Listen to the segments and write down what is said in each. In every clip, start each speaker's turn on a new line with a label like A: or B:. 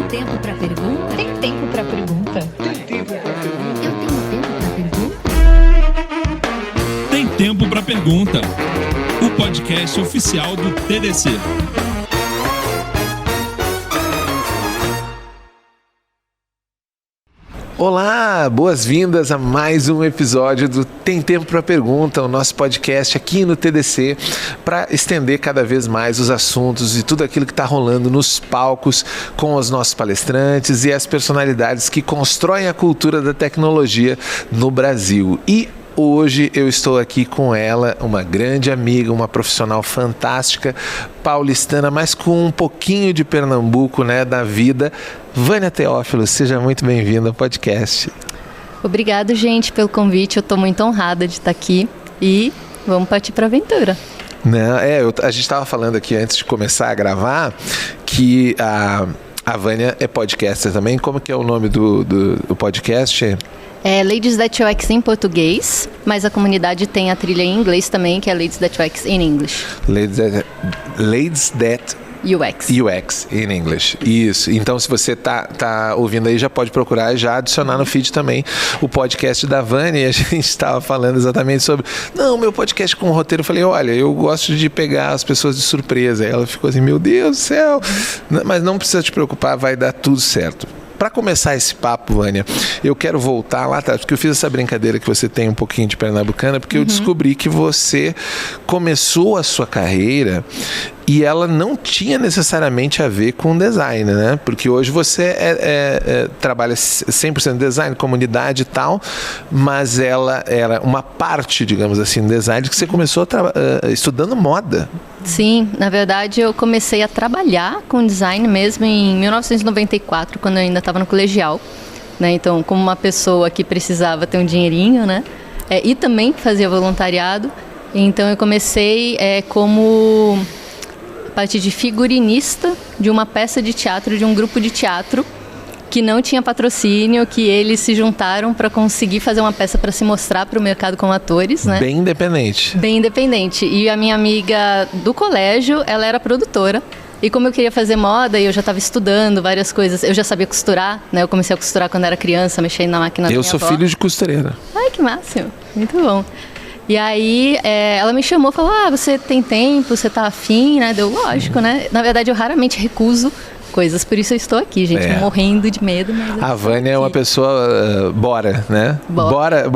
A: tempo pra pergunta?
B: Tem tempo pra pergunta?
A: Eu tenho tempo pra pergunta?
C: Tem Tempo pra Pergunta, o podcast oficial do TDC.
D: Olá, boas-vindas a mais um episódio do Tem Tempo para Pergunta, o nosso podcast aqui no TDC, para estender cada vez mais os assuntos e tudo aquilo que está rolando nos palcos com os nossos palestrantes e as personalidades que constroem a cultura da tecnologia no Brasil. E hoje eu estou aqui com ela, uma grande amiga, uma profissional fantástica, paulistana, mas com um pouquinho de Pernambuco, né, da vida. Vânia Teófilo, seja muito bem-vinda ao podcast.
B: Obrigado, gente, pelo convite. Eu estou muito honrada de estar aqui e vamos partir para a aventura.
D: Não, a gente estava falando aqui antes de começar a gravar que a Vânia é podcaster também. Como que é o nome do podcast?
B: É Ladies That UX em português, mas a comunidade tem a trilha em inglês também, que é Ladies That UX in English.
D: Ladies That UX in English. Isso. Então, se você tá ouvindo aí, já pode procurar e já adicionar no feed também o podcast da Vânia. E a gente estava falando exatamente sobre... Não, meu podcast com o roteiro. Eu falei, olha, eu gosto de pegar as pessoas de surpresa. Aí ela ficou assim, meu Deus do céu. Mas não precisa te preocupar, vai dar tudo certo. Para começar esse papo, Vânia, eu quero voltar lá atrás, porque eu fiz essa brincadeira que você tem um pouquinho de pernambucana, porque eu descobri que você começou a sua carreira e ela não tinha necessariamente a ver com design, né? Porque hoje você trabalha 100% design, comunidade e tal, mas ela era uma parte, digamos assim, do design que você começou estudando moda.
B: Sim, na verdade eu comecei a trabalhar com design mesmo em 1994, quando eu ainda estava no colegial, né? Então, como uma pessoa que precisava ter um dinheirinho, né? E também fazia voluntariado, então eu comecei como parte de figurinista de uma peça de teatro, de um grupo de teatro que não tinha patrocínio, que eles se juntaram para conseguir fazer uma peça para se mostrar para o mercado como atores, né?
D: Bem independente.
B: Bem independente. E a minha amiga do colégio, ela era produtora. E como eu queria fazer moda e eu já estava estudando várias coisas, eu já sabia costurar, né? Eu comecei a costurar quando era criança, mexendo na máquina da minha avó.
D: Eu sou filho de costureira.
B: Ai, que máximo. Muito bom. E aí, ela me chamou e falou, você tem tempo, você tá afim, né? Deu, lógico, né? Na verdade, eu raramente recuso coisas, por isso eu estou aqui, gente, morrendo de medo. Mas
D: a Vânia é uma pessoa, bora, né? Bora.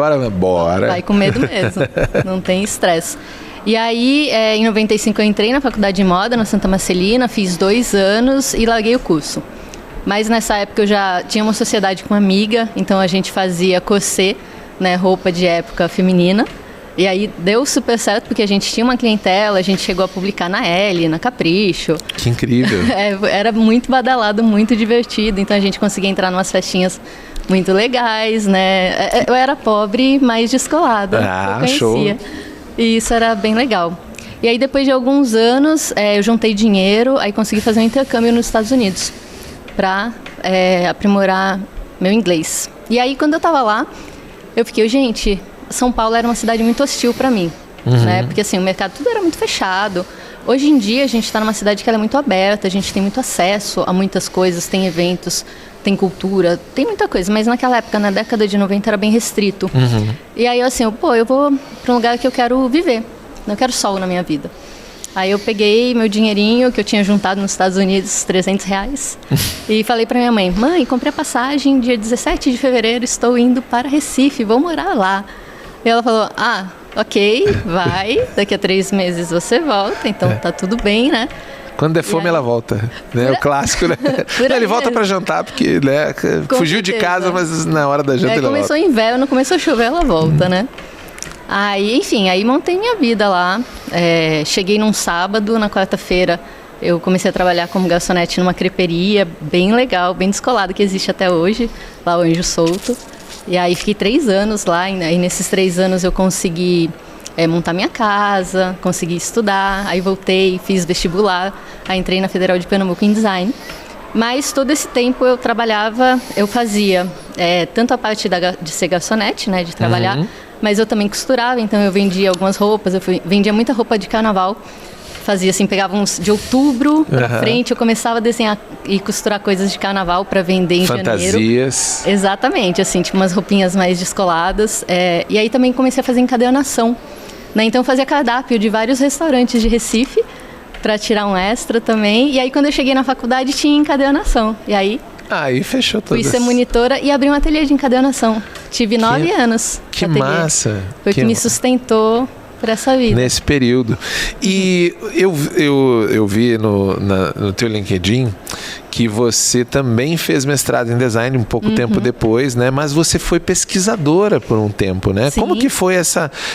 B: Vai com medo mesmo, não tem estresse. E aí, em 95 eu entrei na faculdade de moda, na Santa Marcelina, fiz 2 anos e larguei o curso. Mas nessa época eu já tinha uma sociedade com uma amiga, então a gente fazia corset, né, roupa de época feminina. E aí deu super certo, porque a gente tinha uma clientela, a gente chegou a publicar na Elle, na Capricho.
D: Que incrível.
B: Era muito badalado, muito divertido, então a gente conseguia entrar em umas festinhas muito legais, né? Eu era pobre, mas descolada, eu conhecia. Show. E isso era bem legal. E aí depois de alguns anos, eu juntei dinheiro, aí consegui fazer um intercâmbio nos Estados Unidos para aprimorar meu inglês. E aí quando eu tava lá, eu fiquei, gente... São Paulo era uma cidade muito hostil para mim, né? Porque assim, o mercado tudo era muito fechado. Hoje em dia a gente está numa cidade que ela é muito aberta, a gente tem muito acesso a muitas coisas, tem eventos, tem cultura, tem muita coisa. Mas naquela época, na década de 90, era bem restrito. E aí assim, eu vou para um lugar que eu quero viver, não quero sol na minha vida. Aí eu peguei meu dinheirinho que eu tinha juntado nos Estados Unidos, R$300, e falei para minha mãe, comprei a passagem, dia 17 de fevereiro, estou indo para Recife, vou morar lá. E ela falou, ok, vai, daqui a 3 meses você volta, então tá tudo bem, né?
D: Quando der fome, ela volta, né? O clássico, né? Ele volta para jantar, porque né? Fugiu de casa, mas na hora da janta ele volta.
B: Começou inverno, começou a chover, ela volta, né? Aí, enfim, aí montei minha vida lá, cheguei num sábado, na quarta-feira eu comecei a trabalhar como garçonete numa creperia bem legal, bem descolada, que existe até hoje, lá o Anjo Solto. E aí fiquei 3 anos lá, e nesses 3 anos eu consegui montar minha casa, consegui estudar, aí voltei, fiz vestibular, aí entrei na Federal de Pernambuco em design. Mas todo esse tempo eu trabalhava, eu fazia tanto a parte de ser garçonete, né, de trabalhar, mas eu também costurava, então eu vendia algumas roupas, vendia muita roupa de carnaval fazia assim, pegava uns de outubro pra frente, eu começava a desenhar e costurar coisas de carnaval para vender em janeiro.
D: Fantasias.
B: Exatamente, assim, tipo umas roupinhas mais descoladas. E aí também comecei a fazer encadernação, né? Então eu fazia cardápio de vários restaurantes de Recife para tirar um extra também. E aí quando eu cheguei na faculdade tinha encadernação. E aí
D: fechou tudo.
B: Fui ser monitora e abri um ateliê de encadernação. Tive 9 anos.
D: Que massa!
B: Foi que me sustentou para essa vida.
D: Nesse período. E eu vi no teu LinkedIn que você também fez mestrado em design um pouco tempo depois, né? Mas você foi pesquisadora por um tempo, né?
B: Sim.
D: Como que foi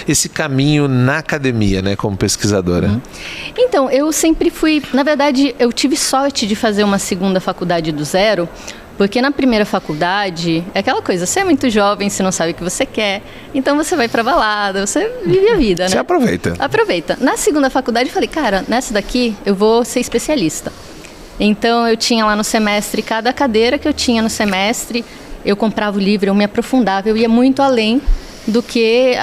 D: esse caminho na academia, né? Como pesquisadora?
B: Então, eu sempre fui... Na verdade, eu tive sorte de fazer uma segunda faculdade do zero, porque na primeira faculdade, é aquela coisa, você é muito jovem, você não sabe o que você quer, então você vai pra balada, você vive a vida, né?
D: Você aproveita.
B: Aproveita. Na segunda faculdade, eu falei, cara, nessa daqui eu vou ser especialista. Então, eu tinha lá no semestre, cada cadeira que eu tinha no semestre, eu comprava o livro, eu me aprofundava, eu ia muito além do que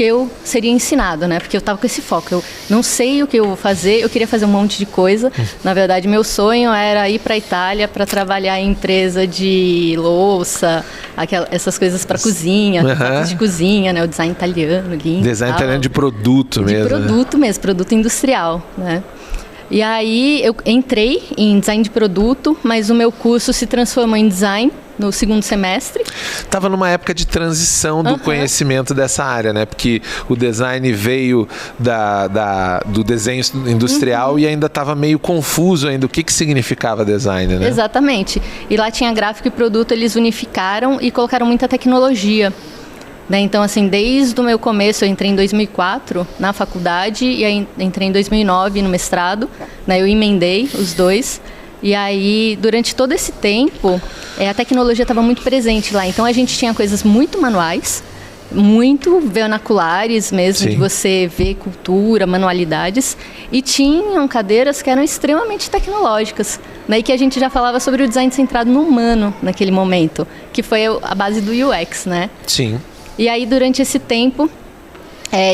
B: eu seria ensinado, né? Porque eu estava com esse foco. Eu não sei o que eu vou fazer, eu queria fazer um monte de coisa. Na verdade, meu sonho era ir para a Itália para trabalhar em empresa de louça, essas coisas para cozinha, de cozinha, né? O design italiano, lindo.
D: Design italiano de produto mesmo.
B: De produto mesmo, produto industrial, né? E aí eu entrei em design de produto, mas o meu curso se transformou em design no segundo semestre.
D: Estava numa época de transição do conhecimento dessa área, né? Porque o design veio do desenho industrial e ainda estava meio confuso ainda o que significava design, né?
B: Exatamente. E lá tinha gráfico e produto, eles unificaram e colocaram muita tecnologia. Né? Então, assim, desde o meu começo, eu entrei em 2004 na faculdade e aí entrei em 2009 no mestrado, né? Eu emendei os dois. E aí, durante todo esse tempo, a tecnologia estava muito presente lá. Então, a gente tinha coisas muito manuais, muito vernaculares mesmo, de você ver cultura, manualidades. E tinham cadeiras que eram extremamente tecnológicas, né? E que a gente já falava sobre o design centrado no humano naquele momento, que foi a base do UX, né?
D: Sim.
B: E aí, durante esse tempo,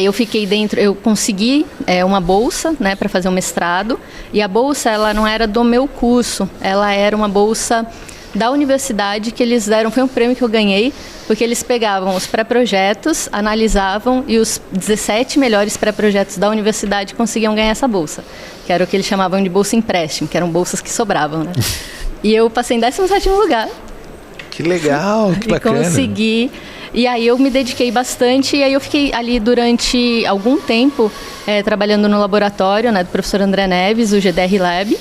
B: eu fiquei dentro, eu consegui uma bolsa, né, para fazer um mestrado. E a bolsa, ela não era do meu curso, ela era uma bolsa da universidade que eles deram, foi um prêmio que eu ganhei, porque eles pegavam os pré-projetos, analisavam e os 17 melhores pré-projetos da universidade conseguiam ganhar essa bolsa, que era o que eles chamavam de bolsa empréstimo, que eram bolsas que sobravam, né? E eu passei em 17º lugar.
D: Que legal, que bacana.
B: E consegui. E aí eu me dediquei bastante e aí eu fiquei ali durante algum tempo trabalhando no laboratório, né, do professor André Neves, o GDR Lab,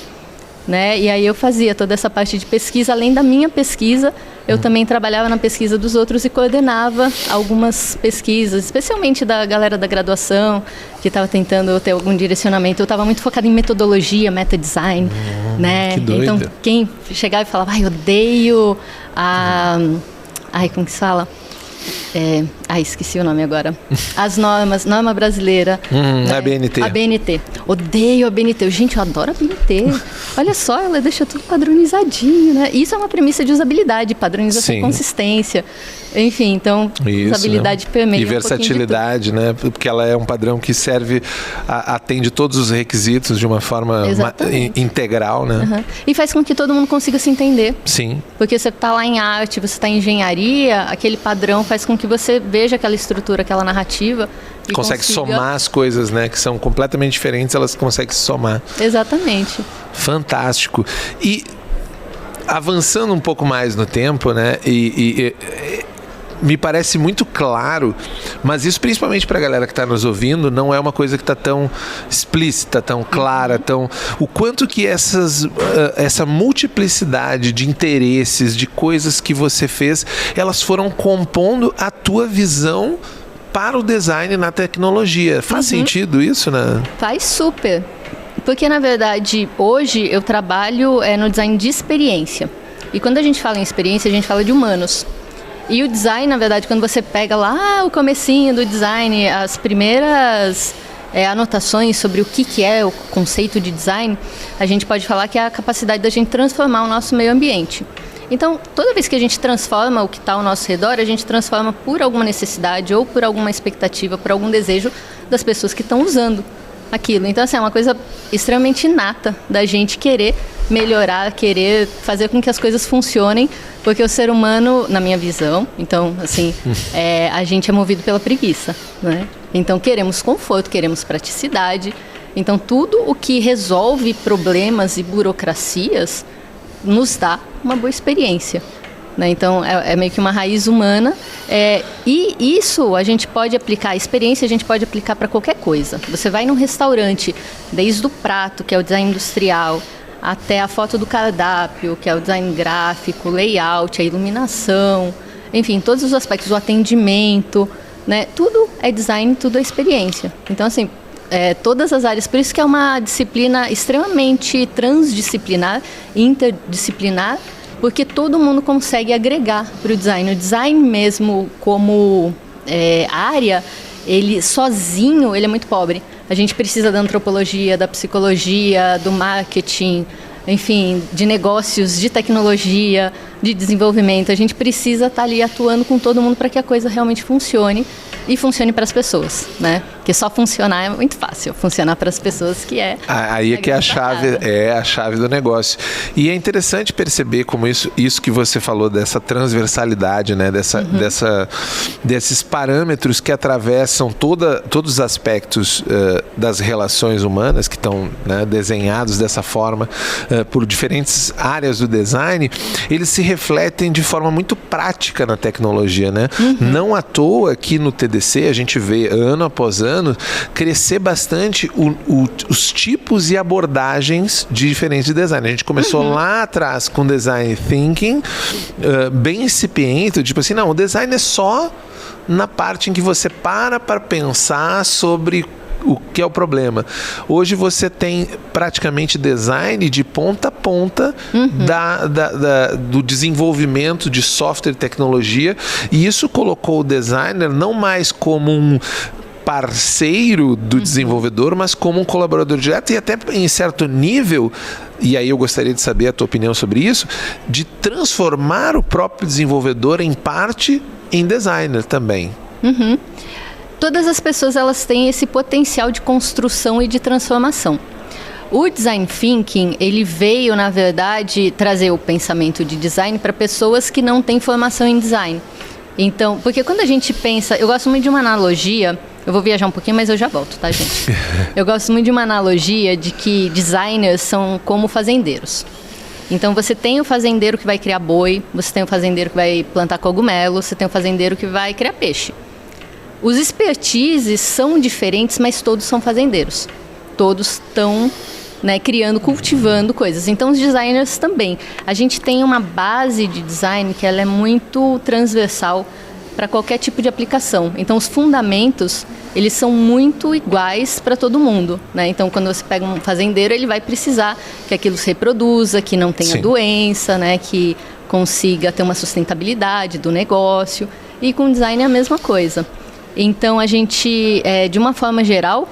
B: né? E aí eu fazia toda essa parte de pesquisa. Além da minha pesquisa, eu também trabalhava na pesquisa dos outros e coordenava algumas pesquisas, especialmente da galera da graduação, que estava tentando ter algum direcionamento. Eu estava muito focada em metodologia, meta-design, né?
D: Que doido.
B: Então, quem chegava e falava, odeio como que se fala? Esqueci o nome agora. As norma brasileira.
D: Né? A
B: BNT. Odeio a BNT. Gente, eu adoro a BNT. Olha só, ela deixa tudo padronizadinho, né? Isso é uma premissa de usabilidade, padronização e consistência. Enfim, então, usabilidade permeia.
D: E versatilidade, né? Porque ela é um padrão que atende todos os requisitos de uma forma integral, né?
B: E faz com que todo mundo consiga se entender.
D: Sim.
B: Porque você está lá em arte, você está em engenharia, aquele padrão faz com que você veja aquela estrutura, aquela narrativa. E
D: consegue somar as coisas, né? Que são completamente diferentes, elas conseguem se somar.
B: Exatamente.
D: Fantástico. E avançando um pouco mais no tempo, né? Me parece muito claro, mas isso principalmente para a galera que está nos ouvindo, não é uma coisa que está tão explícita, tão clara, o quanto que essa multiplicidade de interesses, de coisas que você fez, elas foram compondo a tua visão para o design na tecnologia. Faz sentido isso, né? Faz
B: super. Porque, na verdade, hoje eu trabalho no design de experiência. E quando a gente fala em experiência, a gente fala de humanos. E o design, na verdade, quando você pega lá o comecinho do design, as primeiras anotações sobre o que é o conceito de design, a gente pode falar que é a capacidade da gente transformar o nosso meio ambiente. Então, toda vez que a gente transforma o que está ao nosso redor, a gente transforma por alguma necessidade ou por alguma expectativa, por algum desejo das pessoas que estão usando. aquilo. Então, assim, é uma coisa extremamente inata da gente querer melhorar, querer fazer com que as coisas funcionem, porque o ser humano, na minha visão, então, assim, a gente é movido pela preguiça, né? Então, queremos conforto, queremos praticidade. Então, tudo o que resolve problemas e burocracias nos dá uma boa experiência, né? Então, é meio que uma raiz humana. E isso a gente pode aplicar, a experiência a gente pode aplicar para qualquer coisa. Você vai num restaurante, desde o prato, que é o design industrial, até a foto do cardápio, que é o design gráfico, o layout, a iluminação, enfim, todos os aspectos, o atendimento, né? Tudo é design, tudo é experiência. Então, assim, todas as áreas, por isso que é uma disciplina extremamente transdisciplinar, interdisciplinar, porque todo mundo consegue agregar para o design. O design mesmo como área, ele sozinho, ele é muito pobre. A gente precisa da antropologia, da psicologia, do marketing, enfim, de negócios, de tecnologia, de desenvolvimento. A gente precisa estar ali atuando com todo mundo para que a coisa realmente funcione e funcione para as pessoas, né? Porque só funcionar é muito fácil, funcionar para as pessoas que é...
D: Aí é que é a chave do negócio. E é interessante perceber como isso que você falou dessa transversalidade, né? Desses parâmetros que atravessam todos os aspectos das relações humanas, que estão, né, desenhados dessa forma por diferentes áreas do design, eles se refletem de forma muito prática na tecnologia, né? Não à toa que no TDC a gente vê ano após ano crescer bastante os tipos e abordagens diferentes de design. A gente começou lá atrás com design thinking, bem incipiente, tipo assim, não, o design é só na parte em que você para pensar sobre o que é o problema. Hoje você tem praticamente design de ponta a ponta do desenvolvimento de software e tecnologia, e isso colocou o designer não mais como um parceiro do desenvolvedor, mas como um colaborador direto, e até em certo nível, e aí eu gostaria de saber a tua opinião sobre isso, de transformar o próprio desenvolvedor em parte em designer também.
B: Todas as pessoas, elas têm esse potencial de construção e de transformação. O Design Thinking, ele veio, na verdade, trazer o pensamento de design para pessoas que não têm formação em design. Então, porque quando a gente pensa... Eu gosto muito de uma analogia, eu vou viajar um pouquinho, mas eu já volto, tá, gente? Eu gosto muito de uma analogia de que designers são como fazendeiros. Então, você tem o fazendeiro que vai criar boi, você tem o fazendeiro que vai plantar cogumelo, você tem o fazendeiro que vai criar peixe. Os expertises são diferentes, mas todos são fazendeiros. Todos estão, né, criando, cultivando coisas. Então, os designers também. A gente tem uma base de design que ela é muito transversal para qualquer tipo de aplicação. Então, os fundamentos, eles são muito iguais para todo mundo, né? Então, quando você pega um fazendeiro, ele vai precisar que aquilo se reproduza, que não tenha doença, né, que consiga ter uma sustentabilidade do negócio. E com design é a mesma coisa. Então, a gente, de uma forma geral,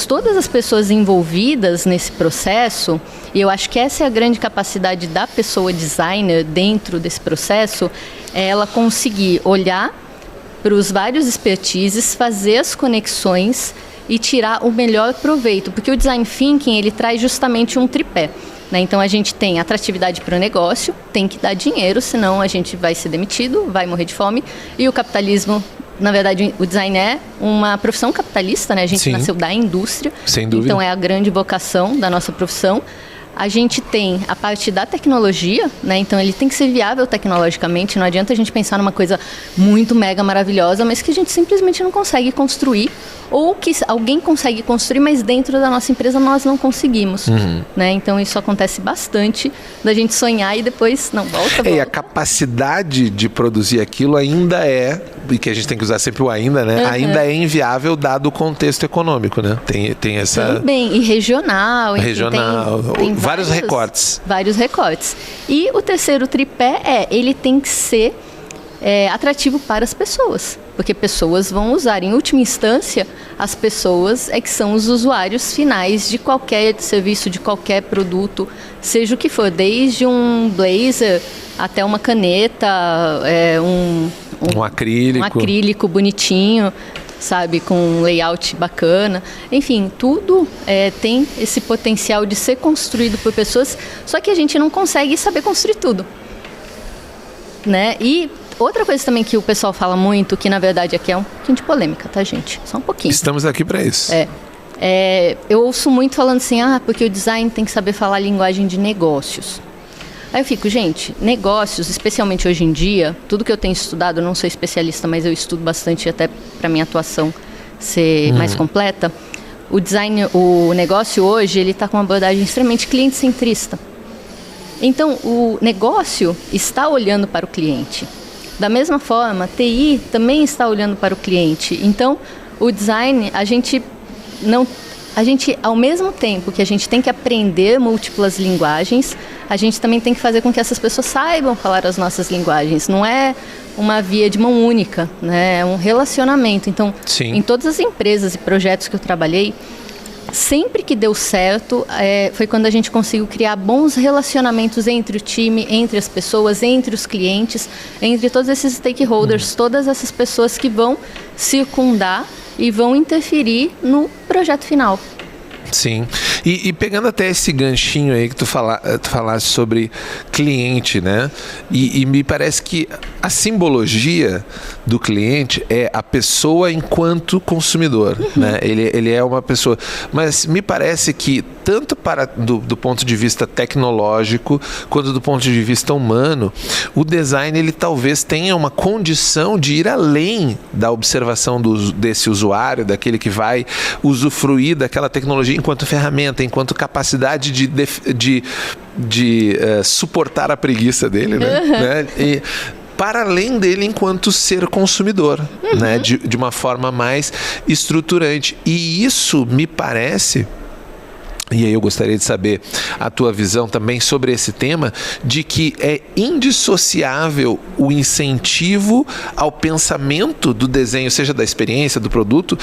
B: todas as pessoas envolvidas nesse processo, e eu acho que essa é a grande capacidade da pessoa designer dentro desse processo, é ela conseguir olhar para os vários expertises, fazer as conexões e tirar o melhor proveito, porque o Design Thinking, ele traz justamente um tripé. Né? Então, a gente tem atratividade para o negócio, tem que dar dinheiro, senão a gente vai ser demitido, vai morrer de fome. E o capitalismo, na verdade, o design é uma profissão capitalista, né? A gente nasceu da indústria,
D: sem dúvida.
B: Então é a grande vocação da nossa profissão. A gente tem a parte da tecnologia, né? Então ele tem que ser viável tecnologicamente, não adianta a gente pensar numa coisa muito mega maravilhosa, mas que a gente simplesmente não consegue construir, ou que alguém consegue construir, mas dentro da nossa empresa nós não conseguimos, né? Então isso acontece bastante, da gente sonhar e depois não volta.
D: E a capacidade de produzir aquilo ainda e que a gente tem que usar sempre o ainda, né? Ainda é inviável dado o contexto econômico, né? Tem essa...
B: Também, e regional.
D: Regional, tem vários recortes.
B: Vários recortes. E o terceiro tripé ele tem que ser atrativo para as pessoas, porque pessoas vão usar. Em última instância, as pessoas que são os usuários finais de qualquer serviço, de qualquer produto, seja o que for, desde um blazer até uma caneta, um acrílico bonitinho. sabe? Com um layout bacana. Enfim, tudo tem esse potencial de ser construído por pessoas, só que a gente não consegue saber construir tudo, né? E outra coisa também que o pessoal fala muito, que na verdade aqui é um pouquinho de polêmica, tá, gente? Só um pouquinho.
D: Estamos aqui para isso.
B: Eu ouço muito falando assim, porque o design tem que saber falar linguagem de negócios. Aí eu fico, gente, negócios, especialmente hoje em dia, tudo que eu tenho estudado, eu não sou especialista, mas eu estudo bastante até para minha atuação ser mais completa. O design, o negócio hoje, ele está com uma abordagem extremamente cliente-centrista. Então, o negócio está olhando para o cliente. Da mesma forma, TI também está olhando para o cliente. Então, o design, a gente, ao mesmo tempo que a gente tem que aprender múltiplas linguagens, a gente também tem que fazer com que essas pessoas saibam falar as nossas linguagens. Não é uma via de mão única, né? É um relacionamento. Então, em todas as empresas e projetos que eu trabalhei, sempre que deu certo, foi quando a gente conseguiu criar bons relacionamentos entre o time, entre as pessoas, entre os clientes, entre todos esses stakeholders, todas essas pessoas que vão circundar e vão interferir no projeto final.
D: Sim, e pegando até esse ganchinho aí que tu falaste sobre cliente, né? E me parece que a simbologia do cliente é a pessoa enquanto consumidor, né? Ele é uma pessoa, mas me parece que tanto do ponto de vista tecnológico quanto do ponto de vista humano, o design ele talvez tenha uma condição de ir além da observação desse usuário, daquele que vai usufruir daquela tecnologia enquanto ferramenta, enquanto capacidade de suportar a preguiça dele, né? E para além dele enquanto ser consumidor, né? De uma forma mais estruturante. E isso me parece... E aí eu gostaria de saber a tua visão também sobre esse tema, de que é indissociável o incentivo ao pensamento do desenho, seja da experiência, do produto,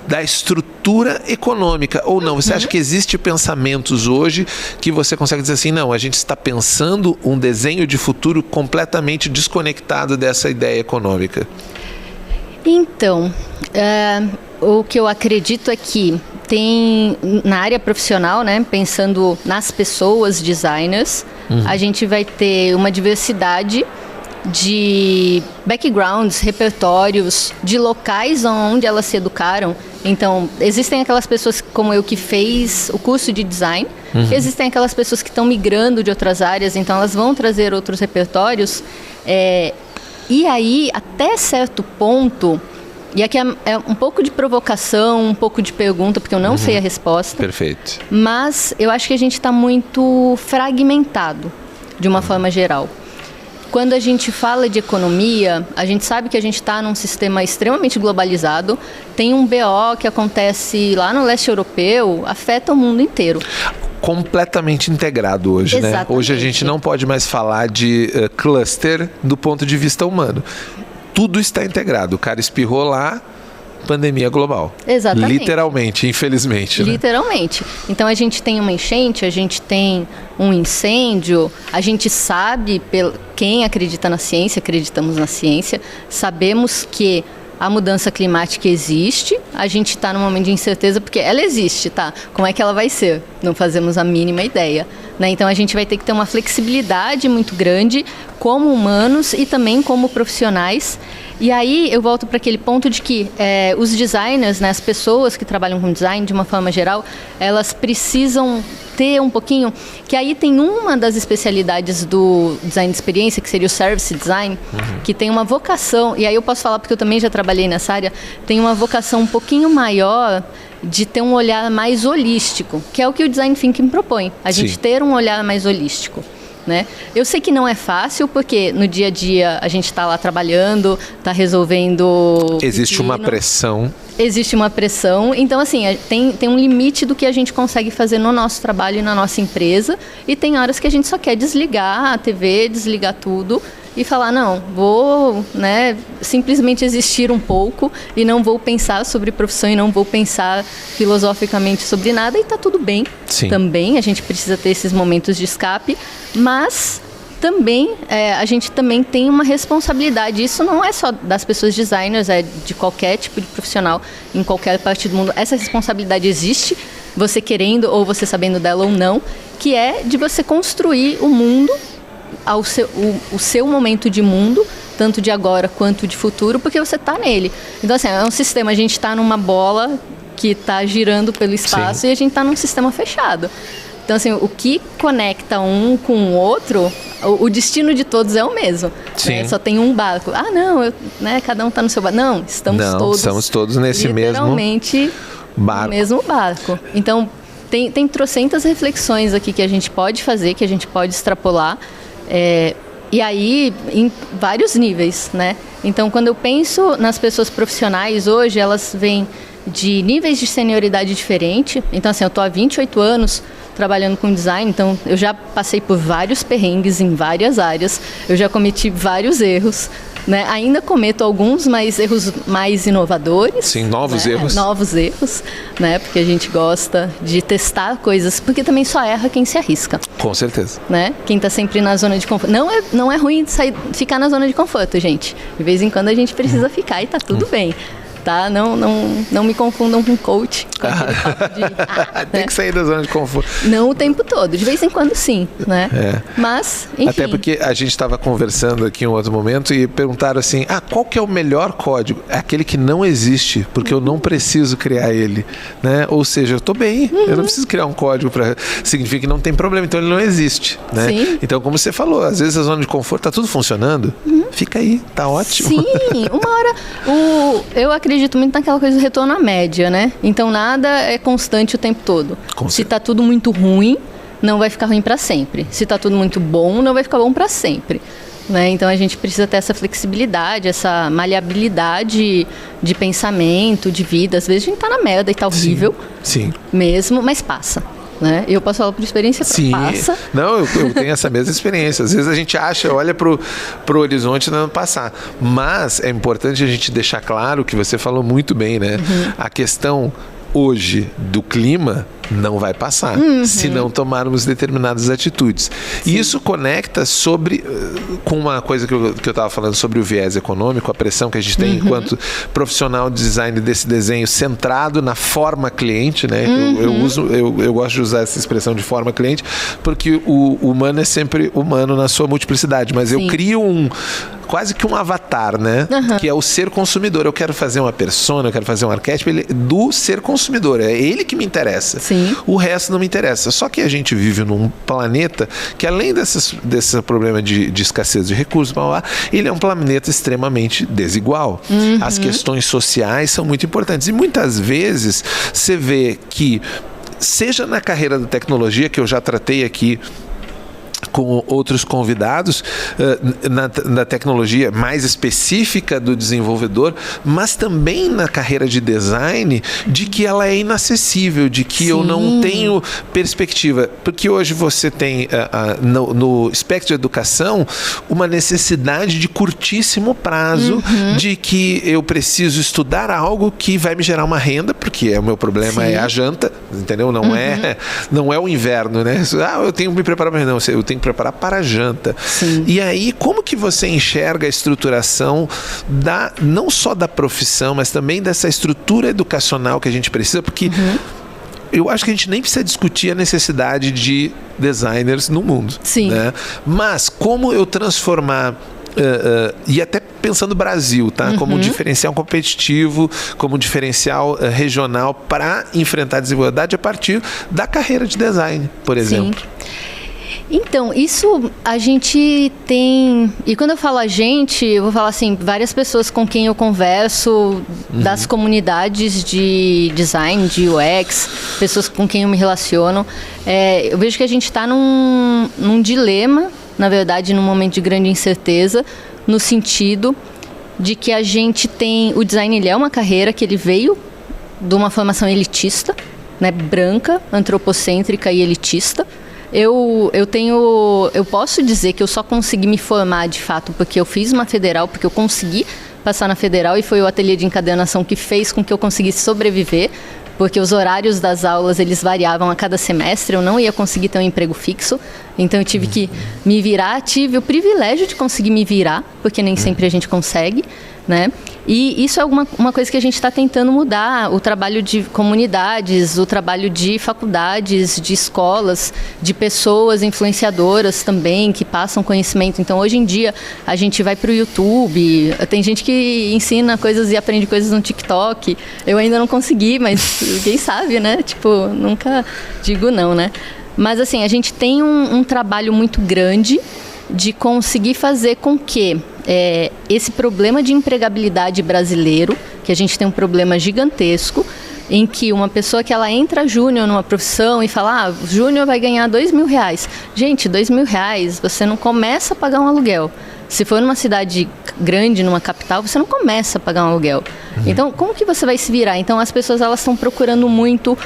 D: da estrutura econômica, ou não? Você acha que existe pensamentos hoje que você consegue dizer assim, não, a gente está pensando um desenho de futuro completamente desconectado dessa ideia econômica?
B: Então, o que eu acredito é que tem, na área profissional, né, pensando nas pessoas designers, a gente vai ter uma diversidade de backgrounds, repertórios, de locais onde elas se educaram. Então, existem aquelas pessoas como eu que fez o curso de design, existem aquelas pessoas que estão migrando de outras áreas, então elas vão trazer outros repertórios. E aí, até certo ponto... E aqui é um pouco de provocação, um pouco de pergunta, porque eu não sei a resposta.
D: Perfeito.
B: Mas eu acho que a gente está muito fragmentado, de uma forma geral. Quando a gente fala de economia, a gente sabe que a gente está num sistema extremamente globalizado. Tem um BO que acontece lá no leste europeu, afeta o mundo inteiro.
D: Completamente integrado hoje,
B: Exatamente.
D: Né? Hoje a gente não pode mais falar de cluster do ponto de vista humano. Tudo está integrado. O cara espirrou lá, pandemia global.
B: Exatamente.
D: Literalmente, infelizmente. Né?
B: Literalmente. Então a gente tem uma enchente, a gente tem um incêndio, a gente sabe, quem acredita na ciência, acreditamos na ciência, sabemos que a mudança climática existe, a gente está num momento de incerteza porque ela existe, tá? Como é que ela vai ser? Não fazemos a mínima ideia, né? Então a gente vai ter que ter uma flexibilidade muito grande como humanos e também como profissionais. E aí eu volto para aquele ponto de que os designers, né, as pessoas que trabalham com design de uma forma geral, elas precisam ter um pouquinho, que aí tem uma das especialidades do design de experiência, que seria o service design, que tem uma vocação, e aí eu posso falar porque eu também já trabalhei nessa área, tem uma vocação um pouquinho maior de ter um olhar mais holístico, que é o que o design thinking propõe, a gente ter um olhar mais holístico. Né? Eu sei que não é fácil, porque no dia a dia a gente está lá trabalhando, está resolvendo...
D: Existe uma pressão.
B: Existe uma pressão. Então, assim, tem um limite do que a gente consegue fazer no nosso trabalho e na nossa empresa. E tem horas que a gente só quer desligar a TV, desligar tudo e falar, não, vou, né, simplesmente existir um pouco e não vou pensar sobre profissão e não vou pensar filosoficamente sobre nada, e tá tudo bem.
D: Sim.
B: Também a gente precisa ter esses momentos de escape, mas também, a gente também tem uma responsabilidade. Isso não é só das pessoas designers, é de qualquer tipo de profissional, em qualquer parte do mundo. Essa responsabilidade existe, você querendo ou você sabendo dela ou não, que é de você construir o mundo, o seu momento de mundo, tanto de agora quanto de futuro, porque você está nele. Então, assim, é um sistema, a gente está numa bola que está girando pelo espaço. Sim. E a gente está num sistema fechado. Então, assim, o que conecta um com o outro, o destino de todos é o mesmo.
D: Sim.
B: Né? Só tem um barco. Cada um está no seu barco. Não, estamos todos
D: nesse
B: literalmente
D: barco.
B: No mesmo barco. Então, tem trocentas reflexões aqui que a gente pode fazer, que a gente pode extrapolar. E aí, em vários níveis, né? Então, quando eu penso nas pessoas profissionais hoje, elas vêm de níveis de senioridade diferente. Então, assim, eu estou há 28 anos trabalhando com design, então eu já passei por vários perrengues em várias áreas, eu já cometi vários erros, né? Ainda cometo alguns, mas erros mais inovadores.
D: Sim, novos erros.
B: Novos erros, né? Porque a gente gosta de testar coisas, porque também só erra quem se arrisca.
D: Com certeza.
B: Né? Quem está sempre na zona de conforto. Não é ruim ficar na zona de conforto, gente. De vez em quando a gente precisa ficar e tá tudo bem. Tá? Não me confundam com coach.
D: Tem que sair da zona de conforto.
B: Não o tempo todo, de vez em quando sim, né? Mas, enfim.
D: Até porque a gente estava conversando aqui em um outro momento e perguntaram assim, qual que é o melhor código? É aquele que não existe, porque eu não preciso criar ele, né? Ou seja, eu estou bem, eu não preciso criar um código significa que não tem problema, então ele não existe, né?
B: Sim.
D: Então, como você falou, às vezes a zona de conforto tá tudo funcionando, fica aí, tá ótimo.
B: Sim, uma hora, eu acredito muito naquela coisa do retorno à média, né? Então nada é constante o tempo todo. Se tá tudo muito ruim, não vai ficar ruim para sempre. Se tá tudo muito bom, não vai ficar bom para sempre. Né? Então a gente precisa ter essa flexibilidade, essa maleabilidade de pensamento, de vida. Às vezes a gente tá na merda e tá horrível.
D: Sim.
B: Mesmo, mas passa. Né? Eu posso falar por experiência, passa.
D: Não, eu tenho essa mesma experiência. Às vezes a gente olha pro horizonte e não passar. Mas é importante a gente deixar claro que você falou muito bem, né? A questão hoje do clima não vai passar se não tomarmos determinadas atitudes. Sim. E isso conecta com uma coisa que eu estava falando sobre o viés econômico, a pressão que a gente tem enquanto profissional de design desse desenho centrado na forma cliente, né? Eu gosto de usar essa expressão de forma cliente, porque o humano é sempre humano na sua multiplicidade, mas eu crio quase que um avatar, né? Que é o ser consumidor. Eu quero fazer uma persona, eu quero fazer um arquétipo do ser consumidor. É ele que me interessa.
B: Sim.
D: O resto não me interessa. Só que a gente vive num planeta que, além desse problema de escassez de recursos, ele é um planeta extremamente desigual. As questões sociais são muito importantes. E muitas vezes você vê que, seja na carreira da tecnologia, que eu já tratei aqui com outros convidados, na tecnologia mais específica do desenvolvedor, mas também na carreira de design, de que ela é inacessível, de que eu não tenho perspectiva. Porque hoje você tem, no espectro de educação, uma necessidade de curtíssimo prazo, de que eu preciso estudar algo que vai me gerar uma renda, porque o meu problema é a janta, entendeu? Não é o inverno, né? Eu tenho que me preparar para não, eu tenho que preparar para a janta.
B: Sim.
D: E aí, como que você enxerga a estruturação não só da profissão, mas também dessa estrutura educacional que a gente precisa? Porque eu acho que a gente nem precisa discutir a necessidade de designers no mundo.
B: Sim.
D: Né? Mas como eu transformar e até pensando no Brasil, tá? Como um diferencial competitivo, como um diferencial regional para enfrentar a desigualdade a partir da carreira de design, por exemplo.
B: Sim. Então, isso a gente tem... E quando eu falo a gente, eu vou falar assim, várias pessoas com quem eu converso, das comunidades de design, de UX, pessoas com quem eu me relaciono. Eu vejo que a gente está num dilema, na verdade, num momento de grande incerteza, no sentido de que a gente tem... O design, ele é uma carreira que ele veio de uma formação elitista, né, branca, antropocêntrica e elitista. Eu posso dizer que eu só consegui me formar de fato porque eu fiz uma federal, porque eu consegui passar na federal, e foi o ateliê de encadernação que fez com que eu conseguisse sobreviver, porque os horários das aulas eles variavam a cada semestre, eu não ia conseguir ter um emprego fixo, então eu tive que me virar, tive o privilégio de conseguir me virar, porque nem sempre a gente consegue, né? E isso é uma coisa que a gente está tentando mudar, o trabalho de comunidades, o trabalho de faculdades, de escolas, de pessoas influenciadoras também, que passam conhecimento. Então, hoje em dia, a gente vai para o YouTube, tem gente que ensina coisas e aprende coisas no TikTok. Eu ainda não consegui, mas quem sabe, né? Tipo, nunca digo não, né? Mas, assim, a gente tem um trabalho muito grande de conseguir fazer com que esse problema de empregabilidade brasileiro, que a gente tem um problema gigantesco, em que uma pessoa que ela entra júnior numa profissão e fala, júnior vai ganhar R$2.000. Gente, R$2.000, você não começa a pagar um aluguel. Se for numa cidade grande, numa capital, você não começa a pagar um aluguel. Então, como que você vai se virar? Então, as pessoas elas estão procurando muito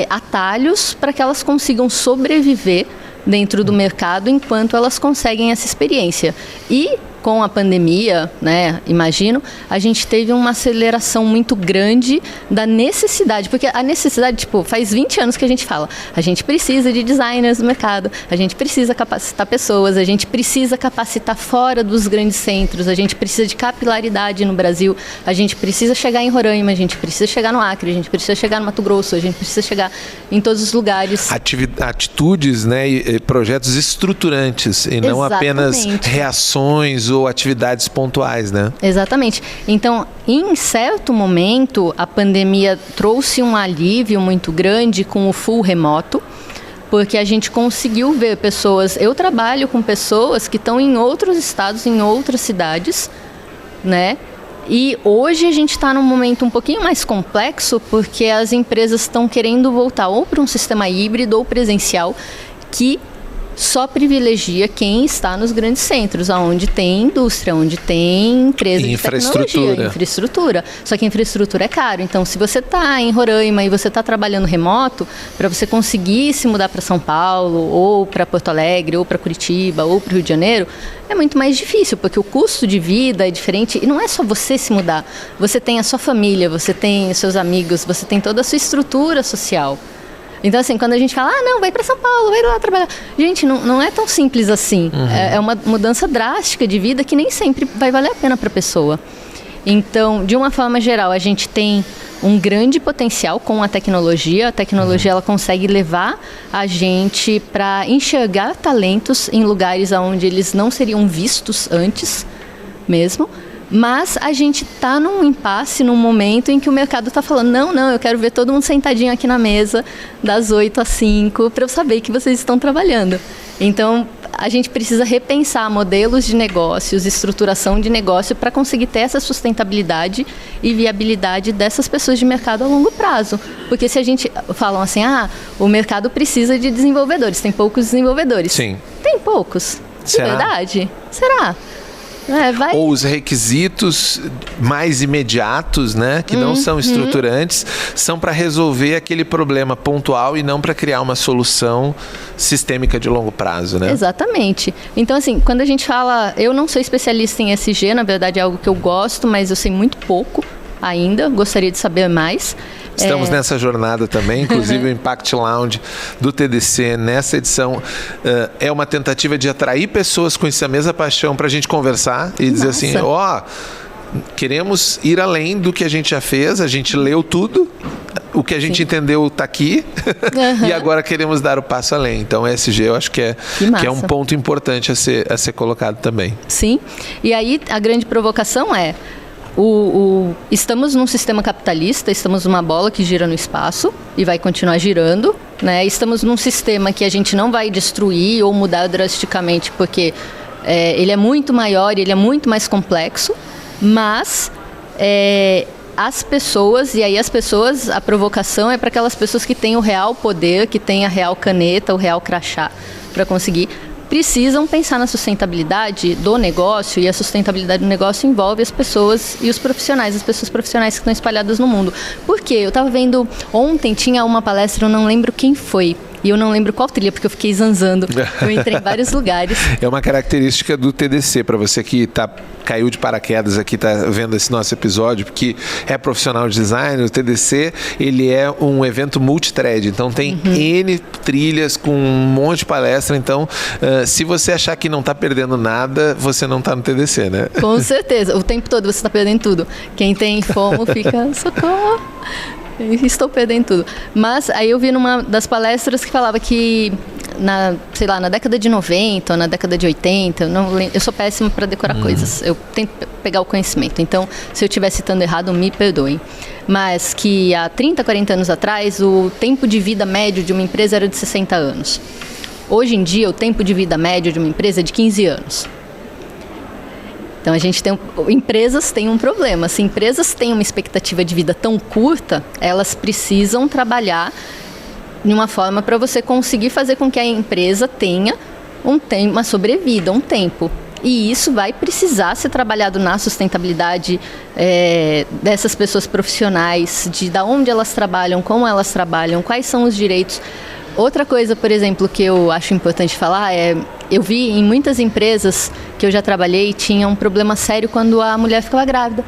B: atalhos para que elas consigam sobreviver dentro do mercado enquanto elas conseguem essa experiência. E com a pandemia, né, imagino, a gente teve uma aceleração muito grande da necessidade, porque a necessidade, tipo, faz 20 anos que a gente fala, a gente precisa de designers no mercado, a gente precisa capacitar pessoas, a gente precisa capacitar fora dos grandes centros, a gente precisa de capilaridade no Brasil, a gente precisa chegar em Roraima, a gente precisa chegar no Acre, a gente precisa chegar no Mato Grosso, a gente precisa chegar em todos os lugares.
D: Atitudes, né, e projetos estruturantes e não apenas reações ou atividades pontuais, né?
B: Exatamente. Então, em certo momento, a pandemia trouxe um alívio muito grande com o full remoto, porque a gente conseguiu ver pessoas... Eu trabalho com pessoas que estão em outros estados, em outras cidades, né? E hoje a gente está num momento um pouquinho mais complexo, porque as empresas estão querendo voltar ou para um sistema híbrido ou presencial, que só privilegia quem está nos grandes centros, onde tem indústria, onde tem empresa de tecnologia, infraestrutura. Só que a infraestrutura é caro. Então, se você está em Roraima e você está trabalhando remoto, para você conseguir se mudar para São Paulo, ou para Porto Alegre, ou para Curitiba, ou para o Rio de Janeiro, é muito mais difícil, porque o custo de vida é diferente. E não é só você se mudar. Você tem a sua família, você tem os seus amigos, você tem toda a sua estrutura social. Então, assim, quando a gente fala, não, vai para São Paulo, vai lá trabalhar. Gente, não é tão simples assim. É uma mudança drástica de vida que nem sempre vai valer a pena para a pessoa. Então, de uma forma geral, a gente tem um grande potencial com a tecnologia. A tecnologia ela consegue levar a gente para enxergar talentos em lugares onde eles não seriam vistos antes mesmo. Mas a gente está num impasse, num momento em que o mercado está falando, não, eu quero ver todo mundo sentadinho aqui na mesa, das 8 às 5, para eu saber que vocês estão trabalhando. Então, a gente precisa repensar modelos de negócios, estruturação de negócio, para conseguir ter essa sustentabilidade e viabilidade dessas pessoas de mercado a longo prazo. Porque se a gente fala assim, o mercado precisa de desenvolvedores, tem poucos desenvolvedores.
D: Sim.
B: Tem poucos.
D: Será?
B: De verdade? Será?
D: Ou os requisitos mais imediatos, né, que não são estruturantes, são para resolver aquele problema pontual e não para criar uma solução sistêmica de longo prazo, né?
B: Exatamente. Então, assim, quando a gente fala... Eu não sou especialista em ESG, na verdade é algo que eu gosto, mas eu sei muito pouco ainda, gostaria de saber mais.
D: Estamos nessa jornada também, inclusive o Impact Lounge do TDC, nessa edição, é uma tentativa de atrair pessoas com essa mesma paixão para a gente conversar e dizer assim, queremos ir além do que a gente já fez, a gente leu tudo, o que a gente entendeu está aqui, e agora queremos dar o passo além. Então, ESG eu acho que é um ponto importante a ser colocado também.
B: Sim, e aí a grande provocação é, estamos num sistema capitalista, estamos numa bola que gira no espaço e vai continuar girando, né? Estamos num sistema que a gente não vai destruir ou mudar drasticamente, porque ele é muito maior, ele é muito mais complexo, mas as pessoas, e aí a provocação é para aquelas pessoas que têm o real poder, que têm a real caneta, o real crachá para conseguir, precisam pensar na sustentabilidade do negócio, e a sustentabilidade do negócio envolve as pessoas e os profissionais, as pessoas profissionais que estão espalhadas no mundo. Por quê? Eu estava vendo, ontem tinha uma palestra, eu não lembro quem foi, E eu não lembro qual trilha, porque eu fiquei zanzando. Eu entrei em vários lugares.
D: É uma característica do TDC, para você que caiu de paraquedas aqui, está vendo esse nosso episódio, porque é profissional de design, o TDC, ele é um evento multithread, então tem N trilhas com um monte de palestra, então se você achar que não está perdendo nada, você não está no TDC, né?
B: Com certeza, o tempo todo você está perdendo tudo. Quem tem FOMO fica, socorro, estou perdendo tudo. Mas aí eu vi numa das palestras que falava que na década de 90 ou na década de 80, eu sou péssima para decorar coisas, eu tento pegar o conhecimento, então se eu estiver citando errado, me perdoem, mas que há 30, 40 anos atrás o tempo de vida médio de uma empresa era de 60 anos. Hoje em dia o tempo de vida médio de uma empresa é de 15 anos. Então a gente empresas têm um problema, se empresas têm uma expectativa de vida tão curta, elas precisam trabalhar de uma forma para você conseguir fazer com que a empresa tenha uma sobrevida, um tempo. E isso vai precisar ser trabalhado na sustentabilidade dessas pessoas profissionais, de onde elas trabalham, como elas trabalham, quais são os direitos. Outra coisa, por exemplo, que eu acho importante falar eu vi em muitas empresas que eu já trabalhei, tinha um problema sério quando a mulher ficava grávida.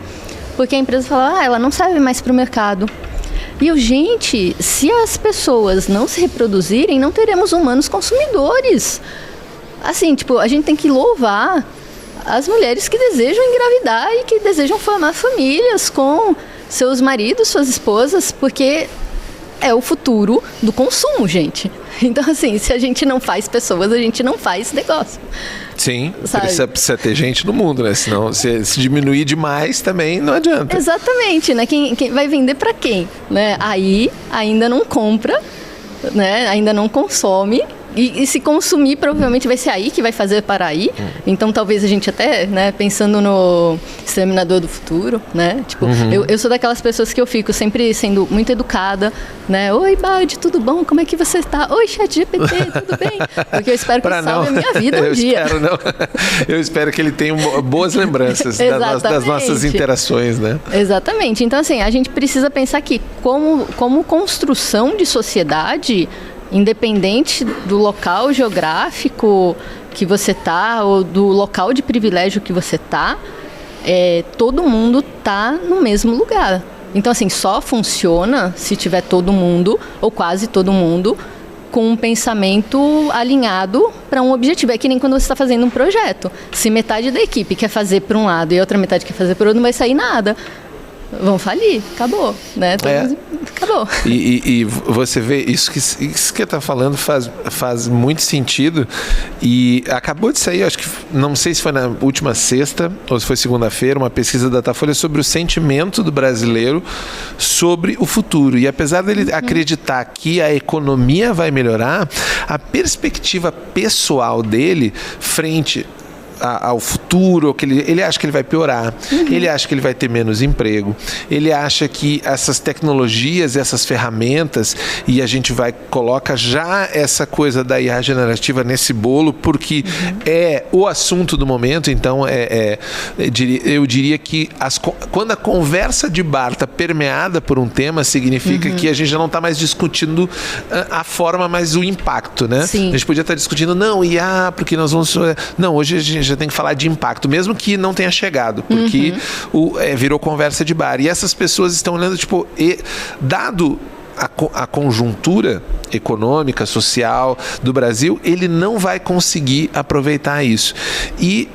B: Porque a empresa falava, ela não serve mais para o mercado. E gente, se as pessoas não se reproduzirem, não teremos humanos consumidores. Assim, a gente tem que louvar as mulheres que desejam engravidar e que desejam formar famílias com seus maridos, suas esposas, porque é o futuro do consumo, gente. Então, assim, se a gente não faz pessoas, a gente não faz negócio.
D: Sim, precisa ter gente no mundo, né? Senão, se diminuir demais, também não adianta.
B: Exatamente, né? Quem vai vender para quem? Né? Aí, ainda não compra, né? Ainda não consome. E se consumir, provavelmente vai ser aí que vai fazer parar aí. Então, talvez a gente até, né, pensando no Exterminador do Futuro, né? Eu sou daquelas pessoas que eu fico sempre sendo muito educada, né? Oi, Bard, tudo bom? Como é que você está? Oi, ChatGPT, tudo bem? Porque eu espero que salve a minha vida um dia.
D: Eu espero que ele tenha boas lembranças das nossas interações, né?
B: Exatamente. Então, assim, a gente precisa pensar que como construção de sociedade, independente do local geográfico que você está ou do local de privilégio que você está, todo mundo está no mesmo lugar. Então, assim, só funciona se tiver todo mundo, ou quase todo mundo, com um pensamento alinhado para um objetivo. É que nem quando você está fazendo um projeto. Se metade da equipe quer fazer para um lado e a outra metade quer fazer para o outro, não vai sair nada. Vão falir, acabou, né? Acabou.
D: E você vê, isso que você está falando faz muito sentido. E acabou de sair, acho que, não sei se foi na última sexta ou se foi segunda-feira, uma pesquisa da Datafolha sobre o sentimento do brasileiro sobre o futuro. E apesar dele acreditar que a economia vai melhorar, a perspectiva pessoal dele frente ao futuro, que ele acha que ele vai piorar, ele acha que ele vai ter menos emprego, ele acha que essas tecnologias, essas ferramentas, e a gente coloca já essa coisa da IA generativa nesse bolo, porque é o assunto do momento. Então eu diria que quando a conversa de bar está permeada por um tema, significa que a gente já não está mais discutindo a forma, mas o impacto, né?
B: Sim.
D: A gente podia estar discutindo, não, IA, porque nós vamos... Não, hoje a gente já tem que falar de impacto, mesmo que não tenha chegado, porque virou conversa de bar. E essas pessoas estão olhando, dado a conjuntura econômica, social do Brasil, ele não vai conseguir aproveitar isso. E